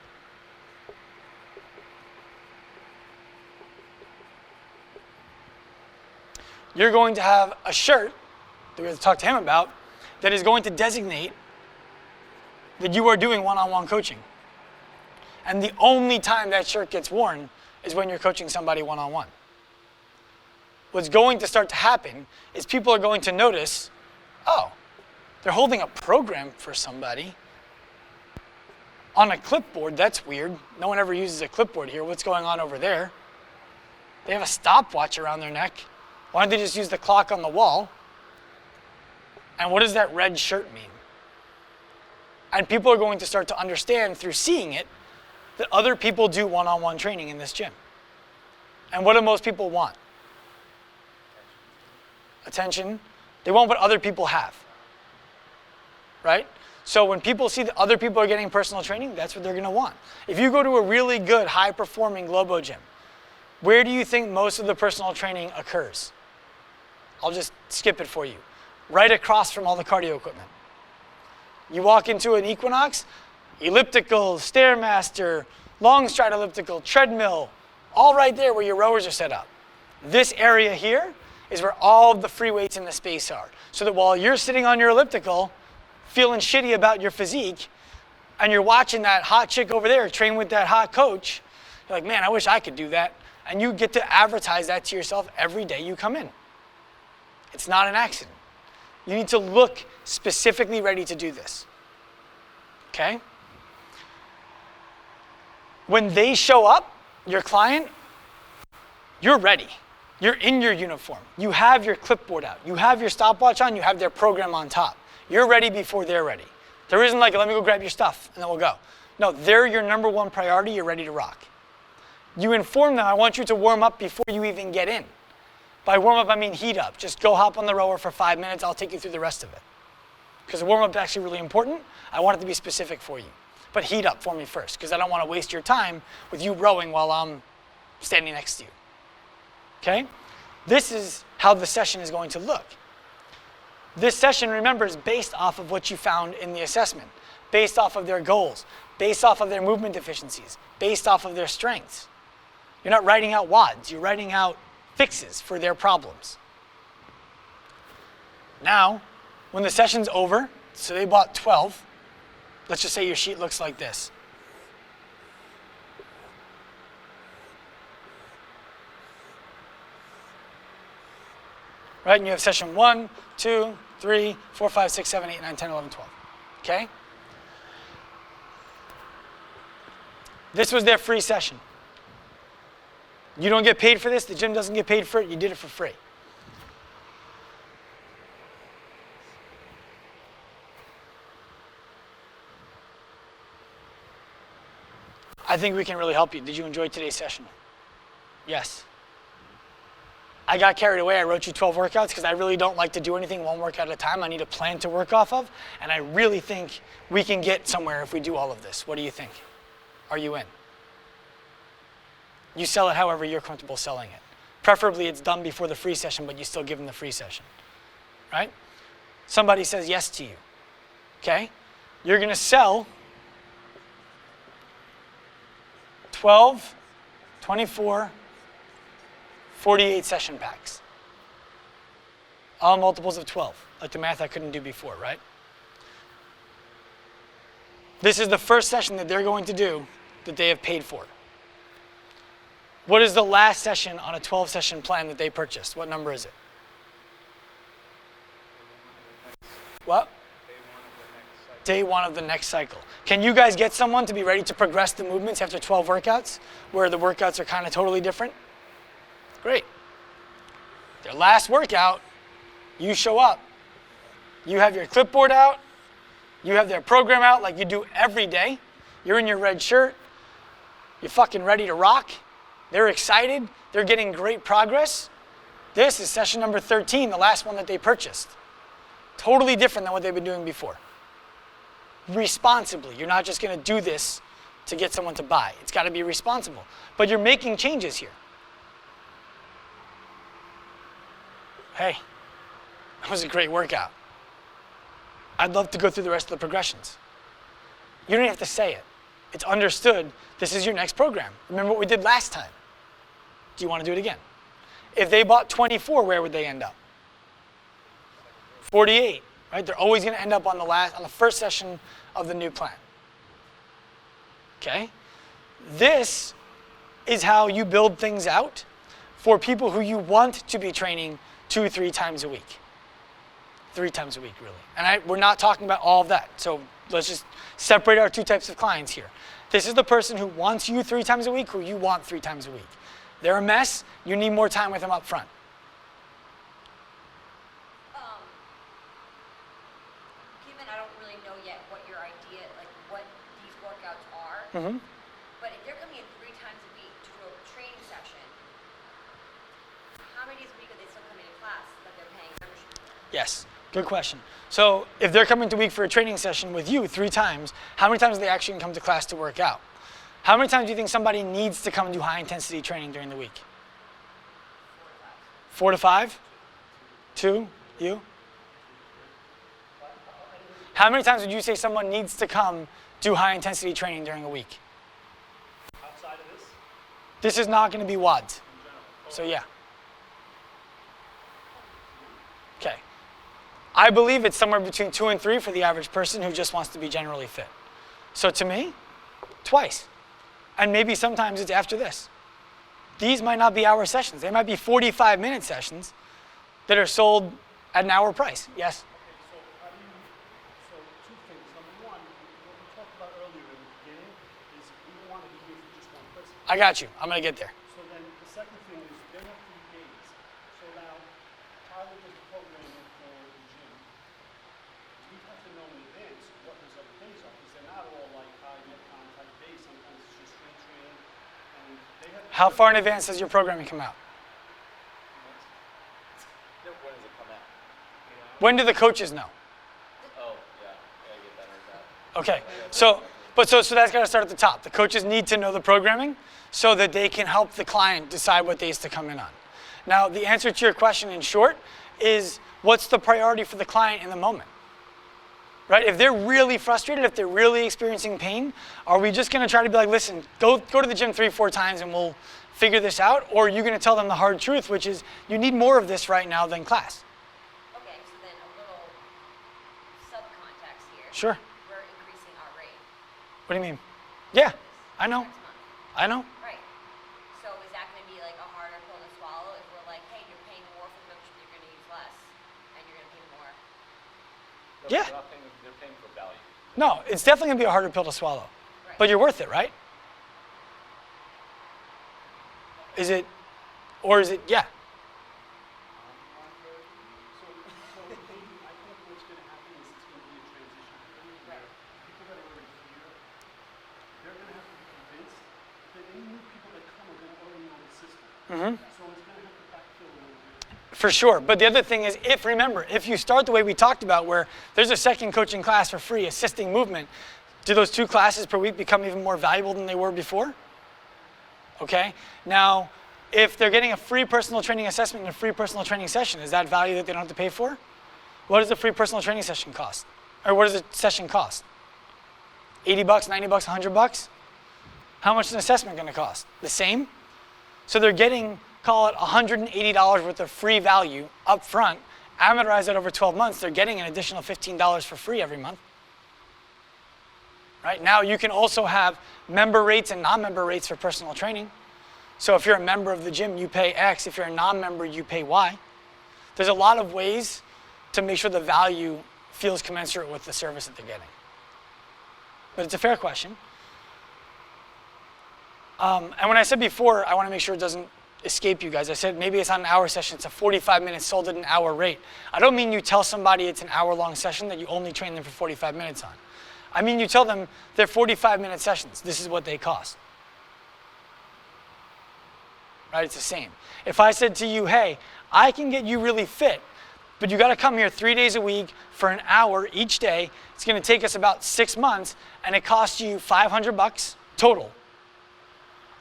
Speaker 1: You're going to have a shirt that we're going to talk to him about that is going to designate that you are doing one-on-one coaching. And the only time that shirt gets worn is when you're coaching somebody one-on-one. What's going to start to happen is people are going to notice, oh, they're holding a program for somebody on a clipboard. That's weird. No one ever uses a clipboard here. What's going on over there? They have a stopwatch around their neck. Why don't they just use the clock on the wall? And what does that red shirt mean? And people are going to start to understand through seeing it that other people do one-on-one training in this gym. And what do most people want? Attention. They want what other people have. Right? So when people see that other people are getting personal training, that's what they're going to want. If you go to a really good, high-performing Globo gym, where do you think most of the personal training occurs? I'll just skip it for you. Right across from all the cardio equipment. You walk into an Equinox, elliptical, Stairmaster, long stride elliptical, treadmill, all right there where your rowers are set up. This area here is where all of the free weights in the space are. So that while you're sitting on your elliptical, feeling shitty about your physique, and you're watching that hot chick over there train with that hot coach, you're like, man, I wish I could do that. And you get to advertise that to yourself every day you come in. It's not an accident. You need to look specifically ready to do this. Okay? When they show up, your client, you're ready. You're in your uniform. You have your clipboard out. You have your stopwatch on. You have their program on top. You're ready before they're ready. There isn't like, let me go grab your stuff and then we'll go. No, they're your number one priority. You're ready to rock. You inform them, I want you to warm up before you even get in. By warm up, I mean heat up. Just go hop on the rower for 5 minutes. I'll take you through the rest of it. Because the warm up is actually really important. I want it to be specific for you. But heat up for me first, because I don't want to waste your time with you rowing while I'm standing next to you. Okay? This is how the session is going to look. This session, remember, is based off of what you found in the assessment, based off of their goals, based off of their movement deficiencies, based off of their strengths. You're not writing out WODs, you're writing out fixes for their problems. Now, when the session's over, so they bought 12, let's just say your sheet looks like this. right? And you have session 1, 2, 3, 4, 5, 6, 7, 8, 9, 10, 11, 12. Okay? This was their free session. You don't get paid for this. The gym doesn't get paid for it. You did it for free. I think we can really help you. Did you enjoy today's session? Yes. I got carried away. I wrote you 12 workouts because I really don't like to do anything one workout at a time. I need a plan to work off of, and I really think we can get somewhere if we do all of this. What do you think? Are you in? You sell it however you're comfortable selling it. Preferably it's done before the free session, but you still give them the free session, right? Somebody says yes to you, okay? You're gonna sell 12, 24, 48 session packs. All multiples of 12, like the math I couldn't do before, right? This is the first session that they're going to do that they have paid for. What is the last session on a 12 session plan that they purchased? What number is it? What? Day one of the next cycle. Can you guys get someone to be ready to progress the movements after 12 workouts, where the workouts are kind of totally different? Great. Their last workout, you show up. You have your clipboard out. You have their program out like you do every day. You're in your red shirt. You're fucking ready to rock. They're excited. They're getting great progress. This is session number 13, the last one that they purchased. Totally different than what they've been doing before. Responsibly. You're not just going to do this to get someone to buy. It's got to be responsible. But you're making changes here. Hey, that was a great workout. I'd love to go through the rest of the progressions. You don't have to say it. It's understood. This is your next program. Remember what we did last time. Do you want to do it again? If they bought 24, where would they end up? 48, right? They're always going to end up on the first session of the new plan. Okay? This is how you build things out for people who you want to be training 2-3 times a week. 3 times a week, really. And we're not talking about all of that. So let's just separate our two types of clients here. This is the person who wants you 3 times a week, who you want 3 times a week. They're a mess. You need more time with them up front.
Speaker 3: Given I don't really know yet what your idea, like what these workouts are, but if they're coming in 3 times a week to do a training session, how many days a week are they still coming in class that they're paying membership for?
Speaker 1: Yes, good question. So if they're coming to week for a training session with you 3 times, how many times do they actually come to class to work out? How many times do you think somebody needs to come and do high intensity training during the week? 4 to 5? 2? You? How many times would you say someone needs to come do high intensity training during a week?
Speaker 2: Outside of this?
Speaker 1: This is not going to be WODs. So yeah. Okay. I believe it's somewhere between 2 and 3 for the average person who just wants to be generally fit. So to me, twice. And maybe sometimes it's after this. These might not be hour sessions. They might be 45-minute sessions that are sold at an hour price. Yes?
Speaker 2: Okay, so 2 things. Number one, what we talked about earlier in the beginning is we don't want to be here for just one person.
Speaker 1: I got you. I'm going to get there.
Speaker 2: So then the second thing is they have 3 days. So now, Tyler does the programming for the gym. We have to know in advance what those other days are, because they're not all like high metcon type days. Sometimes it's just strength training, and they have.
Speaker 1: How far in advance does your programming come out?
Speaker 4: When does it come out?
Speaker 1: When do the coaches know?
Speaker 4: Oh, yeah. Gotta get better at that.
Speaker 1: Okay, so that's got to start at the top. The coaches need to know the programming so that they can help the client decide what days to come in on. Now, the answer to your question in short is, what's the priority for the client in the moment? Right? If they're really frustrated, if they're really experiencing pain, are we just going to try to be like, listen, go to the gym 3-4 times and we'll figure this out? Or are you going to tell them the hard truth, which is you need more of this right now than class?
Speaker 3: Okay, so then a little subcontext here.
Speaker 1: Sure.
Speaker 3: We're increasing our rate
Speaker 1: What do you mean? Yeah, I know.
Speaker 3: next month.
Speaker 1: I know.
Speaker 3: Right. So is that going to be like a harder pill to swallow if we're like, hey, you're paying more for the membership, you're going to use less, and you're going to pay more?
Speaker 5: No,
Speaker 1: Yeah.
Speaker 5: They're paying for value.
Speaker 1: No, it's definitely going to be a harder pill to swallow.
Speaker 3: Right.
Speaker 1: But you're worth it, right? Is it, or is it, yeah.
Speaker 2: So Katie, I think what's going to happen is it's going to be a transition period where people that are already here, they're going to have to be convinced that any new people that come are going to already know the system. So it's going to have to backfill a little bit.
Speaker 1: For sure. But the other thing is, remember, if you start the way we talked about, where there's a second coaching class for free, assisting movement, do those 2 classes per week become even more valuable than they were before? Okay. Now, if they're getting a free personal training assessment and a free personal training session, is that value that they don't have to pay for? What does a free personal training session cost? Or what does a session cost? 80 bucks, 90 bucks, 100 bucks? How much is an assessment going to cost? The same? So they're getting, call it $180 worth of free value up front. Amortize that over 12 months, they're getting an additional $15 for free every month. Right? Now you can also have member rates and non-member rates for personal training. So if you're a member of the gym, you pay X. If you're a non-member, you pay Y. There's a lot of ways to make sure the value feels commensurate with the service that they're getting. But it's a fair question. And when I said before, I want to make sure it doesn't escape you guys. I said maybe it's not an hour session, it's a 45 minutes sold at an hour rate. I don't mean you tell somebody it's an hour-long session that you only train them for 45 minutes on. I mean you tell them they're 45-minute sessions. This is what they cost. Right? It's the same. If I said to you, hey, I can get you really fit, but you got to come here 3 days a week for an hour each day. It's going to take us about 6 months, and it costs you $500 total.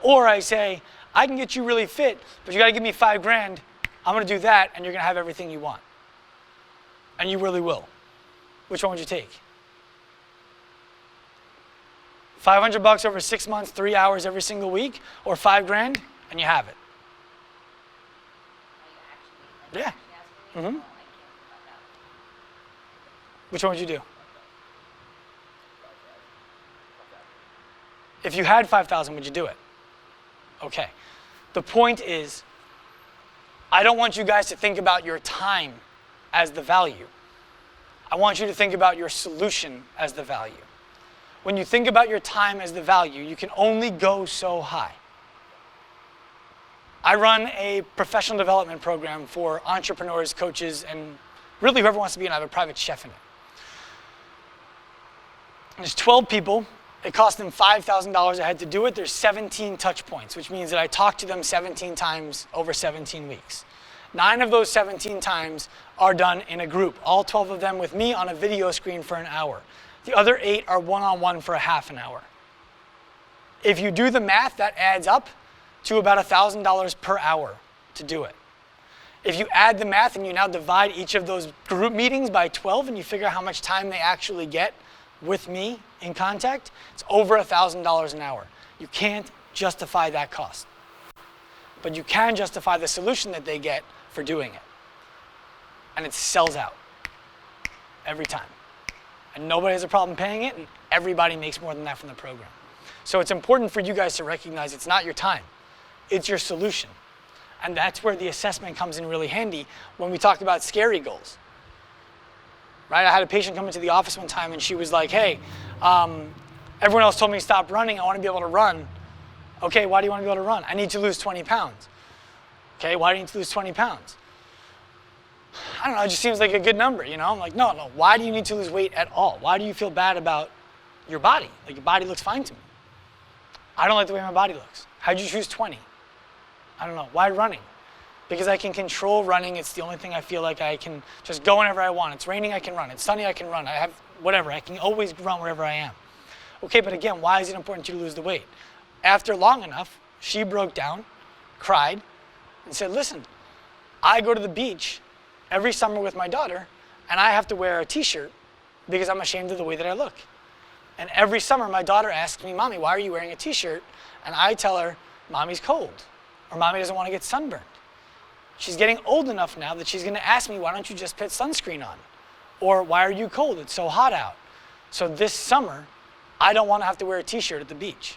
Speaker 1: Or I say, I can get you really fit, but you got to give me $5 grand. I'm going to do that, and you're going to have everything you want. And you really will. Which one would you take? $500 over 6 months, 3 hours every single week, or $5 grand, and you have it. Yeah. Mm-hmm. Which one would you do? If you had 5,000, would you do it? Okay. The point is, I don't want you guys to think about your time as the value. I want you to think about your solution as the value. When you think about your time as the value, you can only go so high. I run a professional development program for entrepreneurs, coaches, and really whoever wants to be in. I have a private chef in it. There's 12 people. It costs them $5,000 a head to do it. There's 17 touch points, which means that I talk to them 17 times over 17 weeks. 9 of those 17 times are done in a group, all 12 of them with me on a video screen for an hour. The other 8 are one-on-one for a half an hour. If you do the math, that adds up to about $1,000 per hour to do it. If you add the math and you now divide each of those group meetings by 12 and you figure out how much time they actually get with me in contact, it's over $1,000 an hour. You can't justify that cost. But you can justify the solution that they get for doing it. And it sells out every time. And nobody has a problem paying it, and everybody makes more than that from the program. So it's important for you guys to recognize it's not your time, it's your solution. And that's where the assessment comes in really handy when we talked about scary goals. Right? I had a patient come into the office one time and she was like, hey, everyone else told me to stop running, I want to be able to run. Okay, why do you want to be able to run? I need to lose 20 pounds. Okay, why do you need to lose 20 pounds? I don't know, it just seems like a good number, you know? I'm like, no, why do you need to lose weight at all? Why do you feel bad about your body? Like, your body looks fine to me. I don't like the way my body looks. How'd you choose 20? I don't know, why running? Because I can control running, it's the only thing I feel like I can just go whenever I want. It's raining, I can run. It's sunny, I can run. I have whatever, I can always run wherever I am. Okay, but again, why is it important to you to lose the weight? After long enough, she broke down, cried, and said, listen, I go to the beach every summer with my daughter, and I have to wear a t-shirt because I'm ashamed of the way that I look. And every summer, my daughter asks me, Mommy, why are you wearing a t-shirt? And I tell her, Mommy's cold, or Mommy doesn't want to get sunburned. She's getting old enough now that she's going to ask me, why don't you just put sunscreen on? Or why are you cold? It's so hot out. So this summer, I don't want to have to wear a t-shirt at the beach.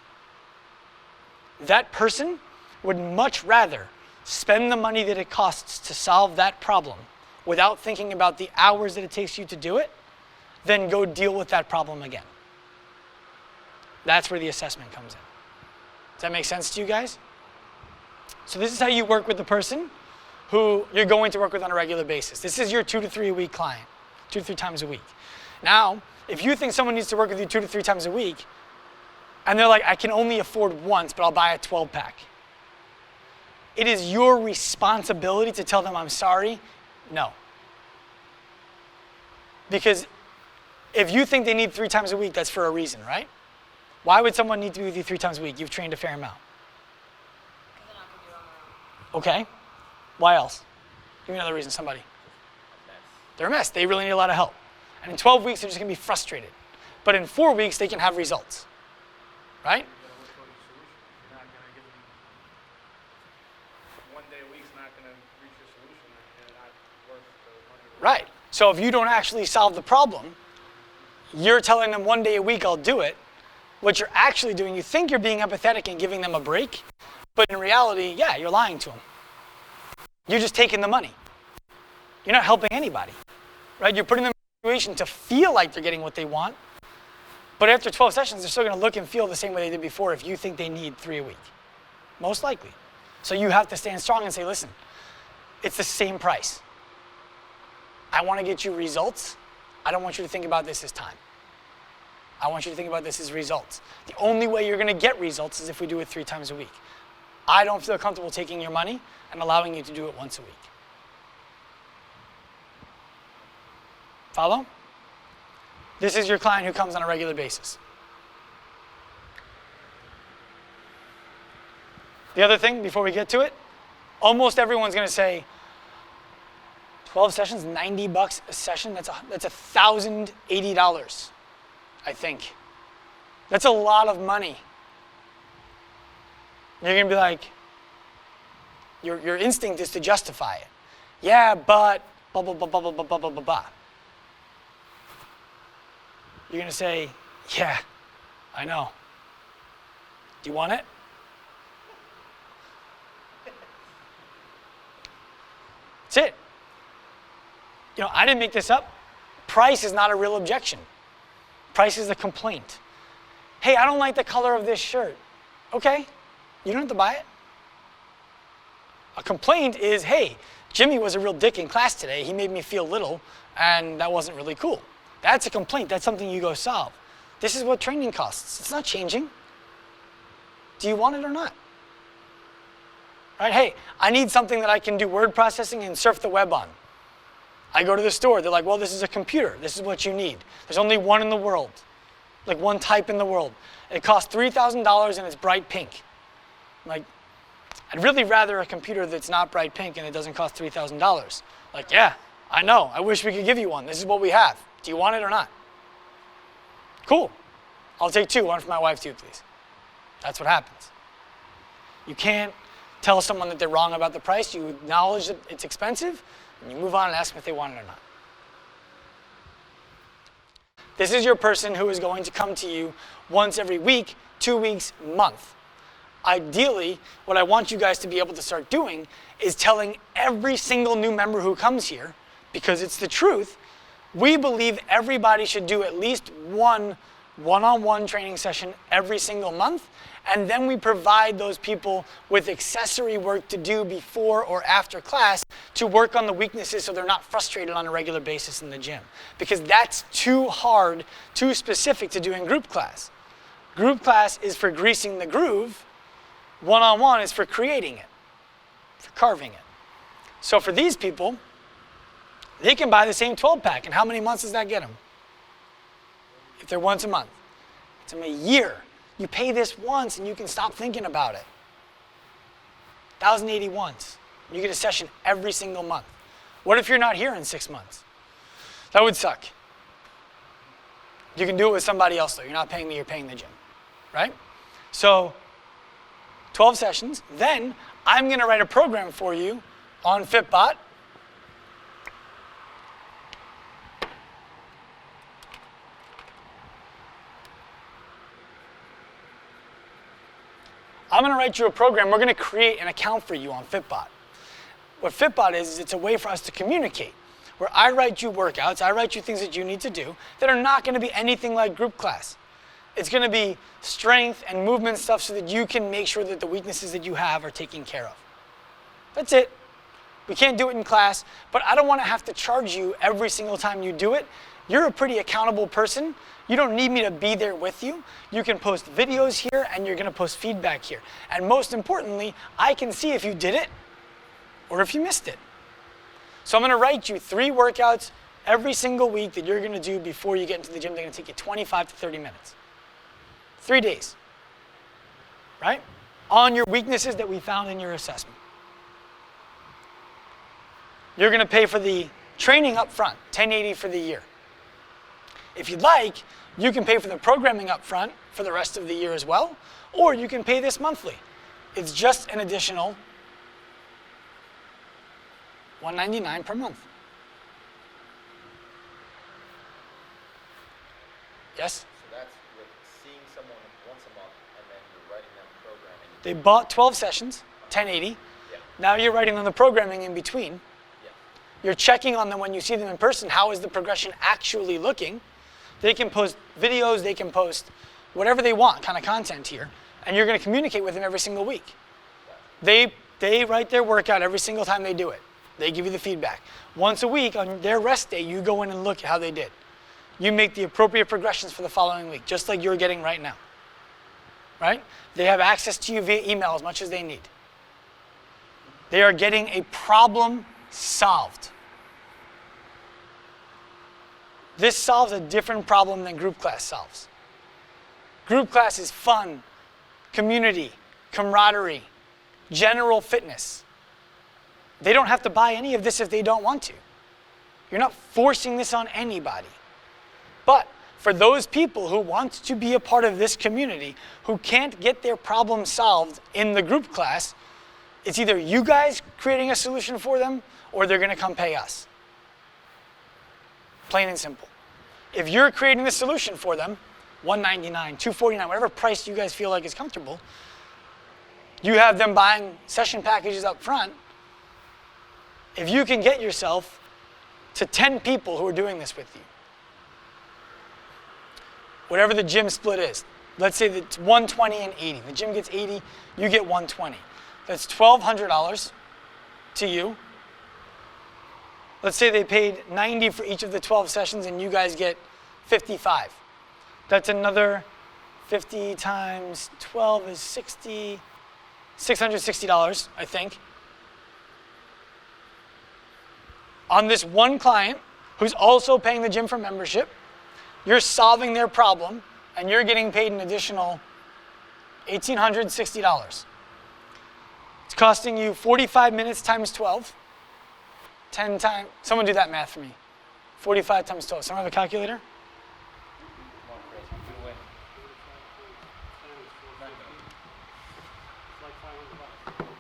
Speaker 1: That person would much rather spend the money that it costs to solve that problem without thinking about the hours that it takes you to do it than go deal with that problem again. That's where the assessment comes in. Does that make sense to you guys? So this is how you work with the person who you're going to work with on a regular basis. This is your 2 to 3 a week client, 2 to 3 times a week. Now, if you think someone needs to work with you 2 to 3 times a week, and they're like, I can only afford once, but I'll buy a 12-pack. It is your responsibility to tell them, I'm sorry, no. Because if you think they need 3 times a week, that's for a reason, right? Why would someone need to be with you 3 times a week? You've trained a fair amount. Okay. Why else? Give me another reason, somebody. They're a mess. They really need a lot of help. And in 12 weeks, they're just going to be frustrated. But in 4 weeks, they can have results. Right?
Speaker 2: You're not going to give them 1 day a week's not going to reach your solution, and they're not worth the money.
Speaker 1: Right. So if you don't actually solve the problem, you're telling them 1 day a week, I'll do it. What you're actually doing, you think you're being empathetic and giving them a break, but in reality, yeah, you're lying to them. You're just taking the money. You're not helping anybody, right? You're putting them in a situation to feel like they're getting what they want, but after 12 sessions, they're still going to look and feel the same way they did before if you think they need 3 a week, most likely. So you have to stand strong and say, listen, it's the same price. I want to get you results. I don't want you to think about this as time. I want you to think about this as results. The only way you're going to get results is if we do it 3 times a week. I don't feel comfortable taking your money and allowing you to do it once a week. Follow? This is your client who comes on a regular basis. The other thing, before we get to it, almost everyone's going to say, 12 sessions, $90 a session, that's $1,080, I think. That's a lot of money. You're going to be like, your instinct is to justify it. Yeah, but, blah, blah, blah, blah, blah, blah, blah, blah, blah. You're going to say, yeah, I know. Do you want it? That's it. You know, I didn't make this up. Price is not a real objection. Price is a complaint. Hey, I don't like the color of this shirt. Okay, you don't have to buy it. A complaint is, hey, Jimmy was a real dick in class today. He made me feel little, and that wasn't really cool. That's a complaint. That's something you go solve. This is what training costs. It's not changing. Do you want it or not? Right? Hey, I need something that I can do word processing and surf the web on. I go to the store. They're like, well, this is a computer. This is what you need. There's only one in the world, like one type in the world. It costs $3,000 and it's bright pink. I'm like, I'd really rather a computer that's not bright pink and it doesn't cost $3,000. Like, yeah, I know. I wish we could give you one. This is what we have. Do you want it or not? Cool. I'll take 2. One for my wife too, please. That's what happens. You can't tell someone that they're wrong about the price. You acknowledge that it's expensive, and you move on and ask them if they want it or not. This is your person who is going to come to you once every week, 2 weeks, month. Ideally, what I want you guys to be able to start doing is telling every single new member who comes here, because it's the truth, we believe everybody should do at least one one-on-one training session every single month, and then we provide those people with accessory work to do before or after class to work on the weaknesses so they're not frustrated on a regular basis in the gym. Because that's too hard, too specific to do in group class. Group class is for greasing the groove. One-on-one is for creating it, for carving it. So for these people, they can buy the same 12-pack. And how many months does that get them? If they're once a month. It's a year. You pay this once and you can stop thinking about it. 1,080 once. You get a session every single month. What if you're not here in 6 months? That would suck. You can do it with somebody else though. You're not paying me, you're paying the gym. Right? So 12 sessions. Then I'm going to write a program for you on Fitbot. I'm going to write you a program. We're going to create an account for you on Fitbot. What Fitbot is it's a way for us to communicate, where I write you workouts, I write you things that you need to do that are not going to be anything like group class. It's going to be strength and movement stuff so that you can make sure that the weaknesses that you have are taken care of. That's it. We can't do it in class, but I don't want to have to charge you every single time you do it. You're a pretty accountable person. You don't need me to be there with you. You can post videos here and you're going to post feedback here. And most importantly, I can see if you did it or if you missed it. So I'm going to write you 3 workouts every single week that you're going to do before you get into the gym. They're going to take you 25 to 30 minutes. 3 days, right? On your weaknesses that we found in your assessment. You're going to pay for the training up front, $1080 for the year. If you'd like, you can pay for the programming up front for the rest of the year as well, or you can pay this monthly. It's just an additional $199 per month. Yes?
Speaker 4: So that's with seeing someone once a month and then you're writing them programming.
Speaker 1: They bought 12 sessions, $1080.
Speaker 4: Yeah.
Speaker 1: Now you're writing them the programming in between.
Speaker 4: Yeah.
Speaker 1: You're checking on them when you see them in person. How is the progression actually looking? They can post videos, they can post whatever they want, kind of content here, and you're going to communicate with them every single week. They write their workout every single time they do it. They give you the feedback. Once a week on their rest day, you go in and look at how they did. You make the appropriate progressions for the following week, just like you're getting right now. Right? They have access to you via email as much as they need. They are getting a problem solved. This solves a different problem than group class solves. Group class is fun, community, camaraderie, general fitness. They don't have to buy any of this if they don't want to. You're not forcing this on anybody. But for those people who want to be a part of this community, who can't get their problem solved in the group class, it's either you guys creating a solution for them or they're going to come pay us. Plain and simple. If you're creating the solution for them, $199, $249, whatever price you guys feel like is comfortable, you have them buying session packages up front. If you can get yourself to 10 people who are doing this with you, whatever the gym split is, let's say that it's 120 and 80. The gym gets 80, you get 120. That's $1,200 to you. Let's say they paid $90 for each of the 12 sessions and you guys get $55. That's another 50 times 12 is $660, I think. On this one client who's also paying the gym for membership, you're solving their problem and you're getting paid an additional $1,860. It's costing you 45 minutes times 12. 10 times, someone do that math for me. 45 times 12. Someone have a calculator?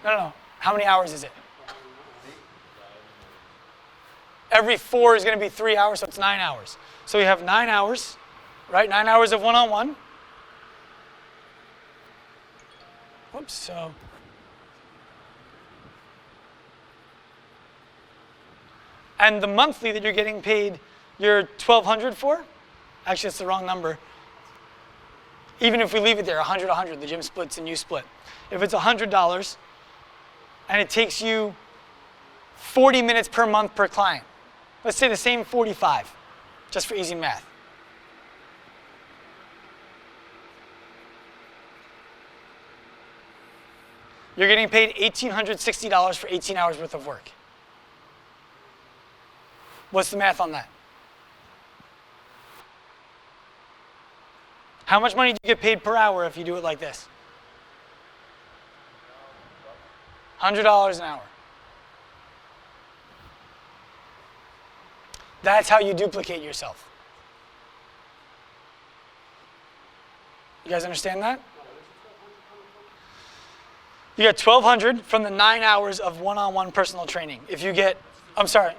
Speaker 1: No. How many hours is it? Every 4 is going to be 3 hours, so it's 9 hours. So you have 9 hours, right? 9 hours of one-on-one. Whoops, so. And the monthly that you're getting paid your $1,200 for, actually that's the wrong number. Even if we leave it there, 100, the gym splits and you split. If it's $100 and it takes you 40 minutes per month per client, let's say the same 45, just for easy math. You're getting paid $1,860 for 18 hours worth of work. What's the math on that? How much money do you get paid per hour if you do it like this? $100 an hour. That's how you duplicate yourself. You guys understand that? You get $1,200 from the 9 hours of one-on-one personal training. If you get, I'm sorry,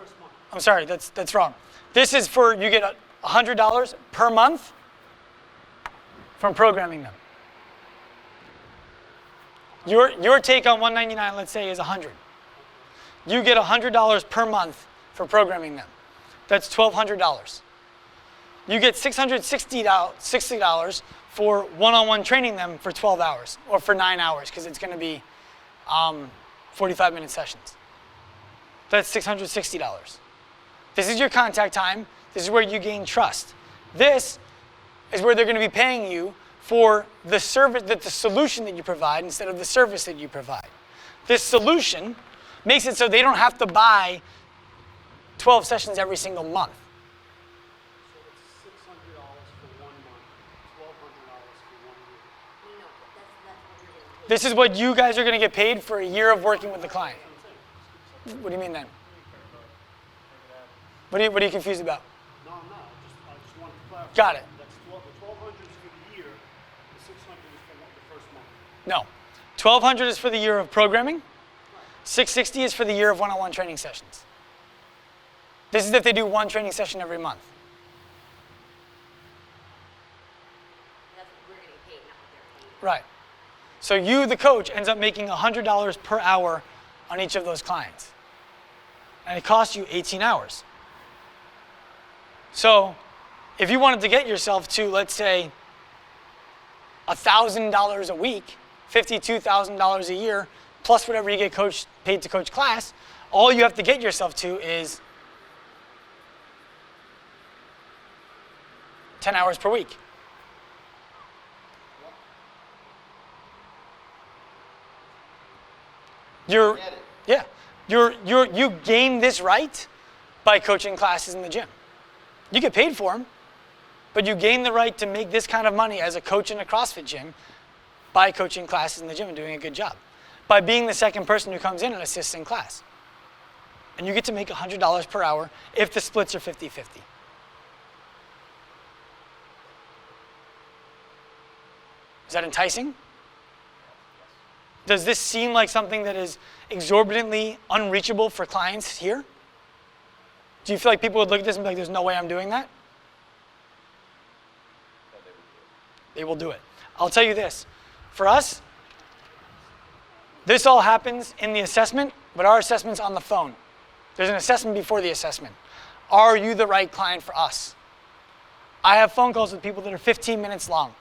Speaker 1: that's wrong. This is for, you get $100 per month from programming them. Your take on 199, let's say, is 100. You get $100 per month for programming them. That's $1,200. You get $660 for one-on-one training them for 12 hours or for 9 hours because it's going to be 45-minute sessions. That's $660. This is your contact time. This is where you gain trust. This is where they're going to be paying you for the service, the solution that you provide instead of the service that you provide. This solution makes it so they don't have to buy 12 sessions every single month.
Speaker 2: So it's $600 for 1 month, $1,200 for 1 year.
Speaker 3: No, that's what you're getting paid.
Speaker 1: This is what you guys are going to get paid for a year of working with the client. What do you mean then? What are you confused about?
Speaker 2: No, I'm not. I just wanted to clarify.
Speaker 1: Got it.
Speaker 2: That's the 1,200 is for the year, the 600 is for the first month.
Speaker 1: No. 1,200 is for the year of programming. 660 is for the year of one-on-one training sessions. This is if they do one training session every month.
Speaker 3: That's what we're getting paid, not what they're paying.
Speaker 1: Right. So you, the coach, ends up making $100 per hour on each of those clients. And it costs you 18 hours. So if you wanted to get yourself to, let's say, $1,000 a week, $52,000 a year, plus whatever you get paid to coach class, all you have to get yourself to is 10 hours per week. You're,
Speaker 4: Get it.
Speaker 1: yeah, you gain this right by coaching classes in the gym. You get paid for them, but you gain the right to make this kind of money as a coach in a CrossFit gym by coaching classes in the gym and doing a good job, by being the second person who comes in and assists in class. And you get to make $100 per hour if the splits are 50-50. Is that enticing? Does this seem like something that is exorbitantly unreachable for clients here? Do you feel like people would look at this and be like, there's no way I'm doing that? They will do it. I'll tell you this. For us, this all happens in the assessment, but our assessment's on the phone. There's an assessment before the assessment. Are you the right client for us? I have phone calls with people that are 15 minutes long.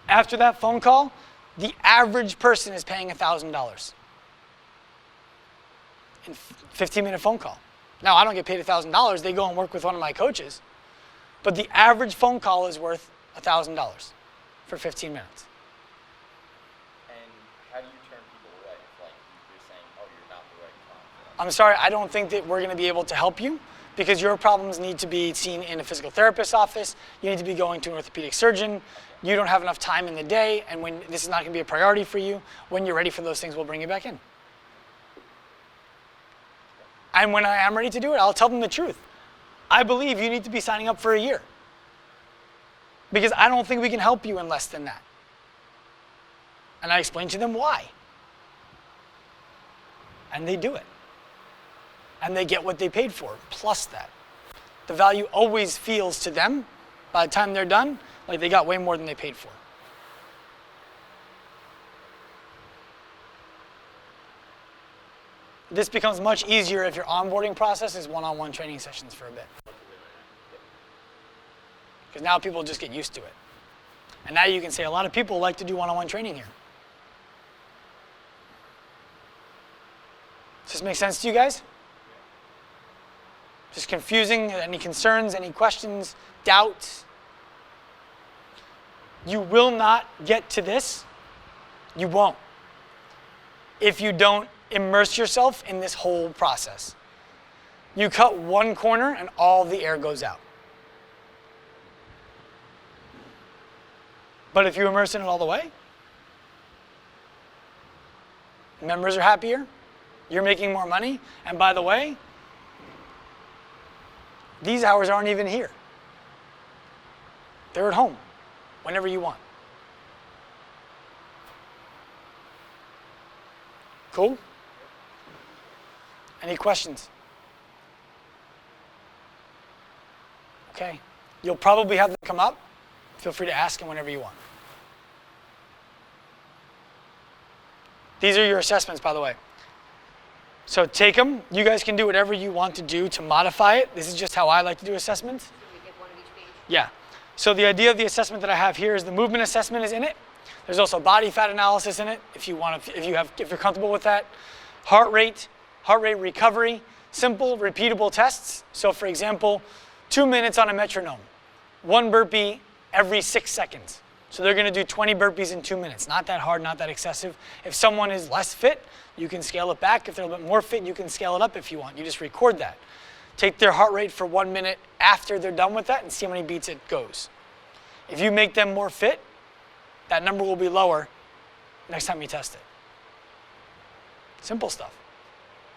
Speaker 1: After that phone call, the average person is paying $1,000 in 15-minute phone call. Now, I don't get paid $1,000. They go and work with one of my coaches. But the average phone call is worth $1,000 for 15 minutes.
Speaker 4: And how do you turn people away if, like, you're saying, oh, you're not the right client?
Speaker 1: I'm sorry, I don't think that we're going to be able to help you because your problems need to be seen in a physical therapist's office. You need to be going to an orthopedic surgeon. You don't have enough time in the day, and when this is not going to be a priority for you, when you're ready for those things, we'll bring you back in. And when I am ready to do it, I'll tell them the truth. I believe you need to be signing up for a year because I don't think we can help you in less than that. And I explain to them why. And they do it. And they get what they paid for, plus that. The value always feels to them, by the time they're done, like they got way more than they paid for. This becomes much easier if your onboarding process is one-on-one training sessions for a bit. Because now people just get used to it. And now you can say a lot of people like to do one-on-one training here. Does this make sense to you guys? Just confusing? Any concerns, any questions, doubts? You will not get to this. You won't. If you don't immerse yourself in this whole process. You cut one corner and all the air goes out. But if you immerse in it all the way, members are happier, you're making more money, and by the way, these hours aren't even here. They're at home, whenever you want. Cool? Any questions? Okay. You'll probably have them come up. Feel free to ask them whenever you want. These are your assessments, by the way. So take them. You guys can do whatever you want to do to modify it. This is just how I like to do assessments.
Speaker 3: We get one of each page.
Speaker 1: Yeah. So the idea of the assessment that I have here is the movement assessment is in it. There's also body fat analysis in it if you're comfortable with that. Heart rate recovery, simple, repeatable tests. So for example, 2 minutes on a metronome, 1 burpee every 6 seconds. So they're going to do 20 burpees in 2 minutes. Not that hard, not that excessive. If someone is less fit, you can scale it back. If they're a little bit more fit, you can scale it up if you want. You just record that. Take their heart rate for 1 minute after they're done with that and see how many beats it goes. If you make them more fit, that number will be lower next time you test it. Simple stuff.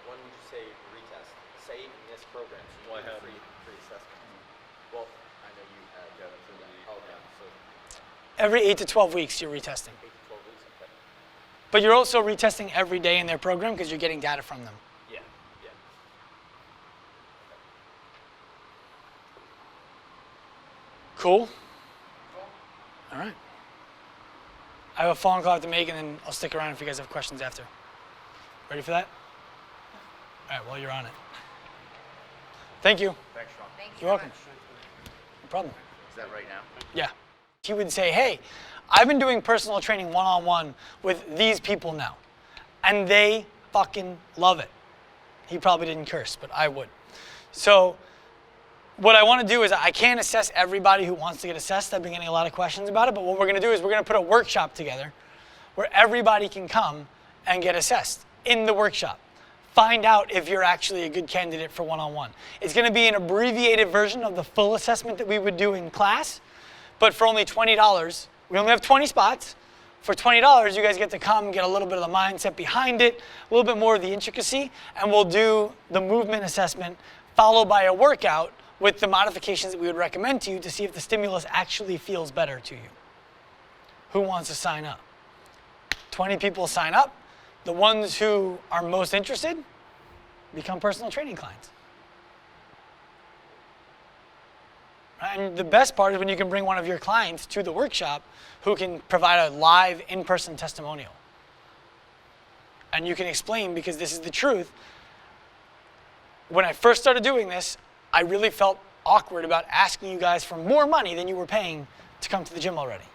Speaker 4: When would you say retest? Say in this program, so you
Speaker 5: Well, I
Speaker 4: do
Speaker 5: have-
Speaker 4: free assessment. Well, I know you had for that. Oh, yeah. So
Speaker 1: Every 8 to 12 weeks, you're retesting.
Speaker 4: 8 to 12 weeks. Okay.
Speaker 1: But you're also retesting every day in their program because you're getting data from them.
Speaker 4: Yeah. Yeah.
Speaker 1: Cool? All right. I have a phone call I have to make, and then I'll stick around if you guys have questions after. Ready for that? All right, well, you're on it. Thank you.
Speaker 4: Thanks, Sean.
Speaker 3: Thank you.
Speaker 1: You're welcome. No problem.
Speaker 4: Is that right now?
Speaker 1: Yeah. He would say, hey, I've been doing personal training one-on-one with these people now, and they fucking love it. He probably didn't curse, but I would. So what I want to do is I can't assess everybody who wants to get assessed. I've been getting a lot of questions about it, but what we're going to do is we're going to put a workshop together where everybody can come and get assessed in the workshop. Find out if you're actually a good candidate for one-on-one. It's going to be an abbreviated version of the full assessment that we would do in class, but for only $20. We only have 20 spots. For $20, you guys get to come, get a little bit of the mindset behind it, a little bit more of the intricacy, and we'll do the movement assessment followed by a workout with the modifications that we would recommend to you to see if the stimulus actually feels better to you. Who wants to sign up? 20 people sign up. The ones who are most interested become personal training clients. And the best part is when you can bring one of your clients to the workshop who can provide a live in-person testimonial. And you can explain, because this is the truth, when I first started doing this, I really felt awkward about asking you guys for more money than you were paying to come to the gym already.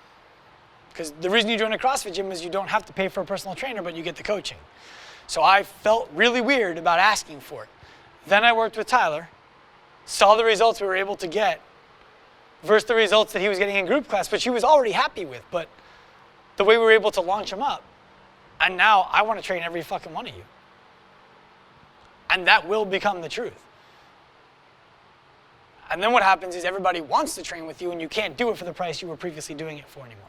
Speaker 1: Because the reason you join a CrossFit gym is you don't have to pay for a personal trainer, but you get the coaching. So I felt really weird about asking for it. Then I worked with Tyler, saw the results we were able to get versus the results that he was getting in group class, which he was already happy with, but the way we were able to launch him up. And now I want to train every fucking one of you. And that will become the truth. And then what happens is everybody wants to train with you, and you can't do it for the price you were previously doing it for anymore.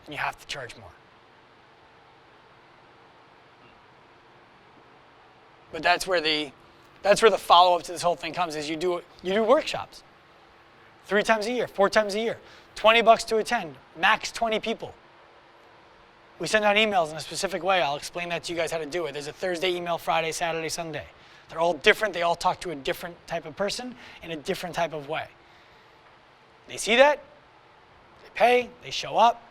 Speaker 1: And you have to charge more. But that's where the follow-up to this whole thing comes, is you do workshops. 3 times a year, 4 times a year, $20 to attend, max 20 people. We send out emails in a specific way. I'll explain that to you guys how to do it. There's a Thursday email, Friday, Saturday, Sunday. They're all different. They all talk to a different type of person in a different type of way. They see that, they pay, they show up,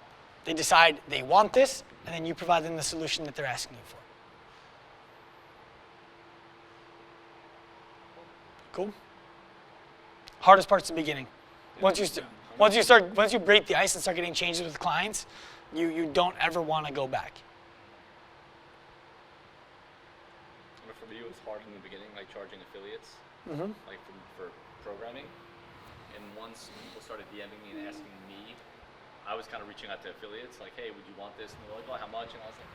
Speaker 1: they decide they want this, and then you provide them the solution that they're asking you for. Cool? Hardest part's the beginning. Once you break the ice and start getting changes with clients, you don't ever want to go back.
Speaker 5: But for me, it was hard in the beginning, like charging affiliates, like for programming. And once people started DMing me and asking me, I was kind of reaching out to affiliates, like, hey, would you want this? And they're like, oh, how much? And I was like,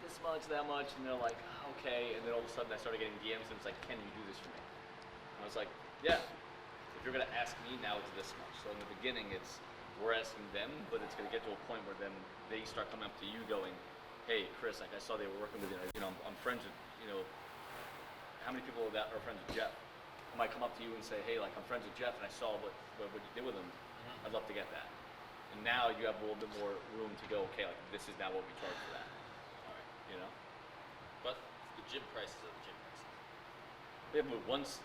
Speaker 5: this much, that much. And they're like, okay. And then all of a sudden I started getting DMs and it's like, can you do this for me? And I was like, yeah. If you're going to ask me, now it's this much. So in the beginning, we're asking them, but it's going to get to a point where then they start coming up to you going, hey, Chris, like I saw they were working with you. I'm friends with, how many people that are friends with Jeff? I might come up to you and say, hey, like I'm friends with Jeff and I saw what you did with him. I'd love to get that. And now you have a little bit more room to go, okay, like this is now what we charge for that.
Speaker 4: All right.
Speaker 5: But the gym prices are the gym prices. Yeah, but once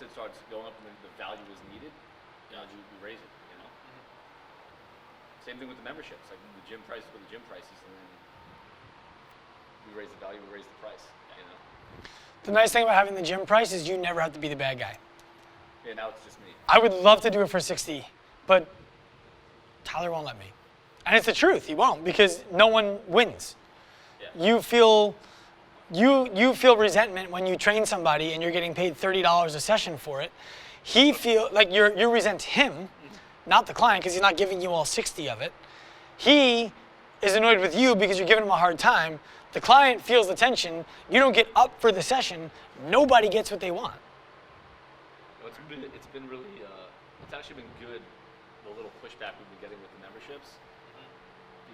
Speaker 5: it starts going up and the value is needed, you raise it, Same thing with the memberships. Like the gym prices were the gym prices, and then we raise the value, we raise the price. You know.
Speaker 1: The nice thing about having the gym price is you never have to be the bad guy.
Speaker 5: Yeah, now it's just me.
Speaker 1: I would love to do it for 60, but Tyler won't let me. And it's the truth, he won't, because no one wins.
Speaker 5: Yeah.
Speaker 1: You feel resentment when you train somebody and you're getting paid $30 a session for it. He feel like you resent him, not the client, because he's not giving you all 60 of it. He is annoyed with you because you're giving him a hard time. The client feels the tension. You don't get up for the session. Nobody gets what they want.
Speaker 5: No, it's been really, it's actually been good, the little pushback we've been getting with the memberships,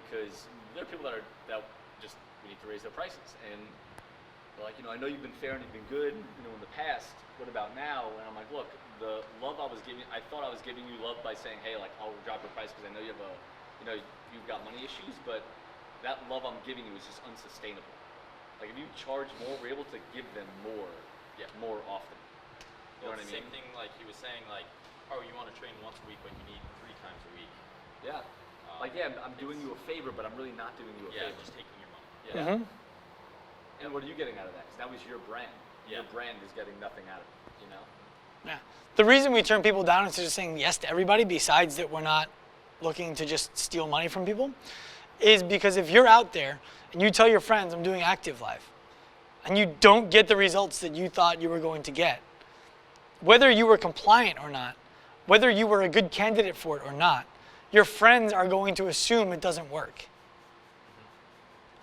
Speaker 5: because there are people that just, we need to raise their prices. And they're like, I know you've been fair and you've been good, in the past, what about now? And I'm like, look, the love I thought I was giving you love by saying, hey, like, I'll drop your price because I know you have you've got money issues, but that love I'm giving you is just unsustainable. Like, if you charge more, we're able to give them more often. You know what I mean?
Speaker 6: Same thing like he was saying, like, oh, you want to train once a week, but you need 3 times a week.
Speaker 5: Yeah. I'm doing you a favor, but I'm really not doing you a
Speaker 6: Yeah,
Speaker 5: favor.
Speaker 6: just taking your money.
Speaker 5: Yeah. And what are you getting out of that? Because now it's your brand.
Speaker 6: Yeah.
Speaker 5: Your brand is getting nothing out of it,
Speaker 1: Yeah. The reason we turn people down instead of saying yes to everybody, besides that we're not looking to just steal money from people, is because if you're out there and you tell your friends, I'm doing Active Life, and you don't get the results that you thought you were going to get, whether you were compliant or not, whether you were a good candidate for it or not, your friends are going to assume it doesn't work.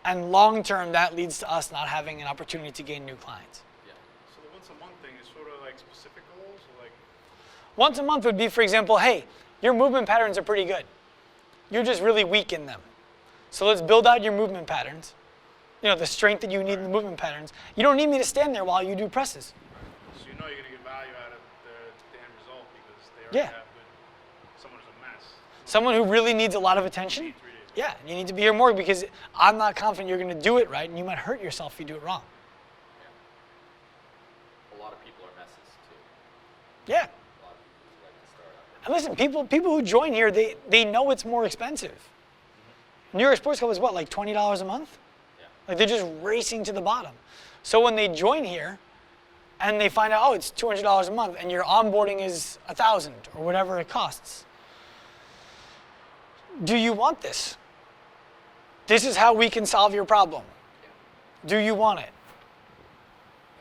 Speaker 1: And long term, that leads to us not having an opportunity to gain new clients.
Speaker 2: So the once a month thing is sort of like specific goals, or like
Speaker 1: Once a month would be, for example, hey, your movement patterns are pretty good. You're just really weak in them. So let's build out your movement patterns. The strength that you need in the movement patterns. You don't need me to stand there while you do presses.
Speaker 2: so you're going to get value out of the end result because they already
Speaker 1: Yeah.
Speaker 2: have good. Someone who's a mess.
Speaker 1: Someone who really needs a lot of attention,
Speaker 2: 3 days.
Speaker 1: yeah, you need to be here more because I'm not confident you're going to do it right, and you might hurt yourself if you do it wrong.
Speaker 4: A lot of people are messes too.
Speaker 1: Yeah.
Speaker 4: A lot of people who like to start out.
Speaker 1: And listen, people who join here, they know it's more expensive. New York Sports Club is what, like $20 a month?
Speaker 5: Yeah.
Speaker 1: Like they're just racing to the bottom. So when they join here and they find out, oh, it's $200 a month and your onboarding is $1,000 or whatever it costs. Do you want this? This is how we can solve your problem. Do you want it?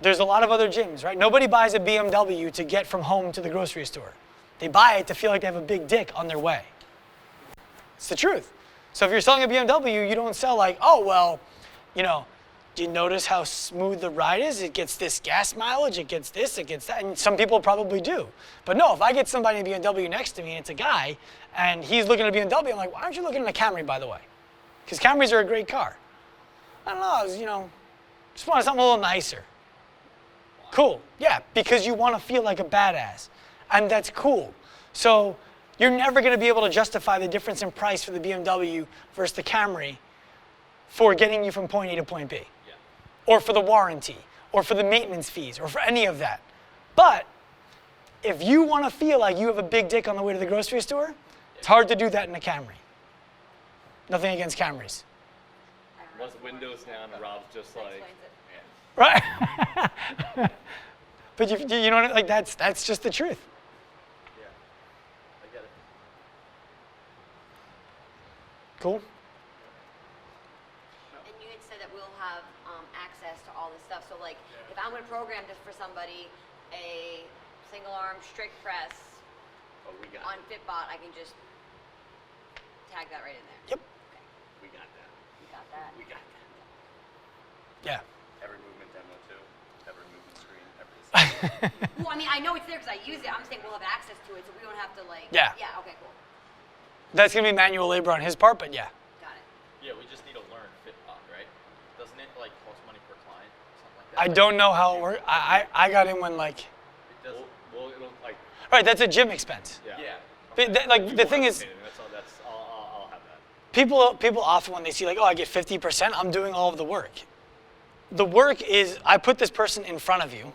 Speaker 1: There's a lot of other gyms, right? Nobody buys a BMW to get from home to the grocery store. They buy it to feel like they have a big dick on their way. It's the truth. So if you're selling a BMW, you don't sell like, oh, well, do you notice how smooth the ride is? It gets this gas mileage, it gets this, it gets that. And some people probably do. But no, if I get somebody in a BMW next to me and it's a guy and he's looking at a BMW, I'm like, why aren't you looking at a Camry, by the way? Because Camrys are a great car. I don't know, I was, just wanted something a little nicer. Cool, yeah, because you want to feel like a badass. And that's cool. So you're never going to be able to justify the difference in price for the BMW versus the Camry for getting you from point A to point B.
Speaker 5: Yeah.
Speaker 1: Or for the warranty, or for the maintenance fees, or for any of that. But if you want to feel like you have a big dick on the way to the grocery store, it's hard to do that in a Camry. Nothing against Camrys.
Speaker 5: Once the windows down, Rob's just
Speaker 3: That
Speaker 5: like,
Speaker 3: explains it.
Speaker 1: Right? But you know what? Like that's just the truth.
Speaker 4: Yeah. I get it.
Speaker 1: Cool.
Speaker 3: And you had said that we'll have access to all this stuff. So like, if I'm going to program this for somebody, a single arm strict press
Speaker 4: Oh, we got
Speaker 3: on
Speaker 4: it.
Speaker 3: Fitbot, I can just tag that right in there.
Speaker 1: Yep.
Speaker 3: Okay,
Speaker 4: We got that.
Speaker 3: we got that.
Speaker 4: We got that.
Speaker 1: Yeah.
Speaker 4: Every movement demo too. Every movement screen.
Speaker 3: Well, I mean, I know it's there because I use it. I'm saying we'll have access to it, so we don't have to like.
Speaker 1: Yeah.
Speaker 3: Yeah. Okay. Cool.
Speaker 1: That's gonna be manual labor on his part, but yeah.
Speaker 3: Got it.
Speaker 6: Yeah, we just need to learn Fitbot, right? Doesn't it like cost money per client, something like that?
Speaker 1: I don't know how it works. I got in when like,
Speaker 6: It doesn't.
Speaker 5: well, it'll like,
Speaker 1: right, that's a gym expense.
Speaker 5: yeah.
Speaker 6: Yeah.
Speaker 1: Like the thing is,
Speaker 5: I'll have that.
Speaker 1: people often when they see like, oh, I get 50%, I'm doing all of the work. The work is I put this person in front of you.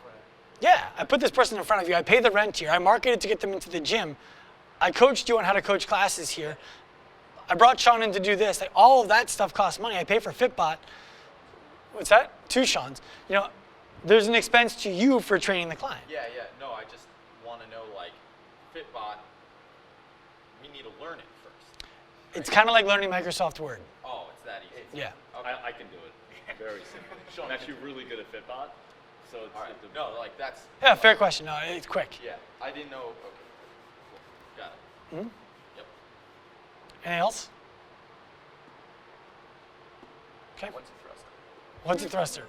Speaker 1: Yeah, I put this person in front of you. I pay the rent here. I marketed to get them into the gym. I coached you on how to coach classes here. I brought Sean in to do this. Like, all of that stuff costs money. I pay for Fitbot. What's that? Two Seans. You know, there's an expense to you for training the client.
Speaker 6: Yeah, yeah. No, I just want to know, like, Fitbot, we need to learn it first.
Speaker 1: It's kind of like learning Microsoft Word.
Speaker 6: Oh, it's that easy.
Speaker 1: Yeah.
Speaker 5: I can do it very simply.
Speaker 6: Sean
Speaker 5: I'm actually really good at Fitbot, so it's,
Speaker 6: All right.
Speaker 5: it's
Speaker 6: No, like, that's,
Speaker 1: Yeah, fair question. No, it's quick.
Speaker 6: yeah. I didn't know. Okay. Cool. Got it.
Speaker 1: Mhm.
Speaker 6: Yep.
Speaker 1: Anything else? Okay.
Speaker 6: What's a thruster?
Speaker 1: What's a thruster?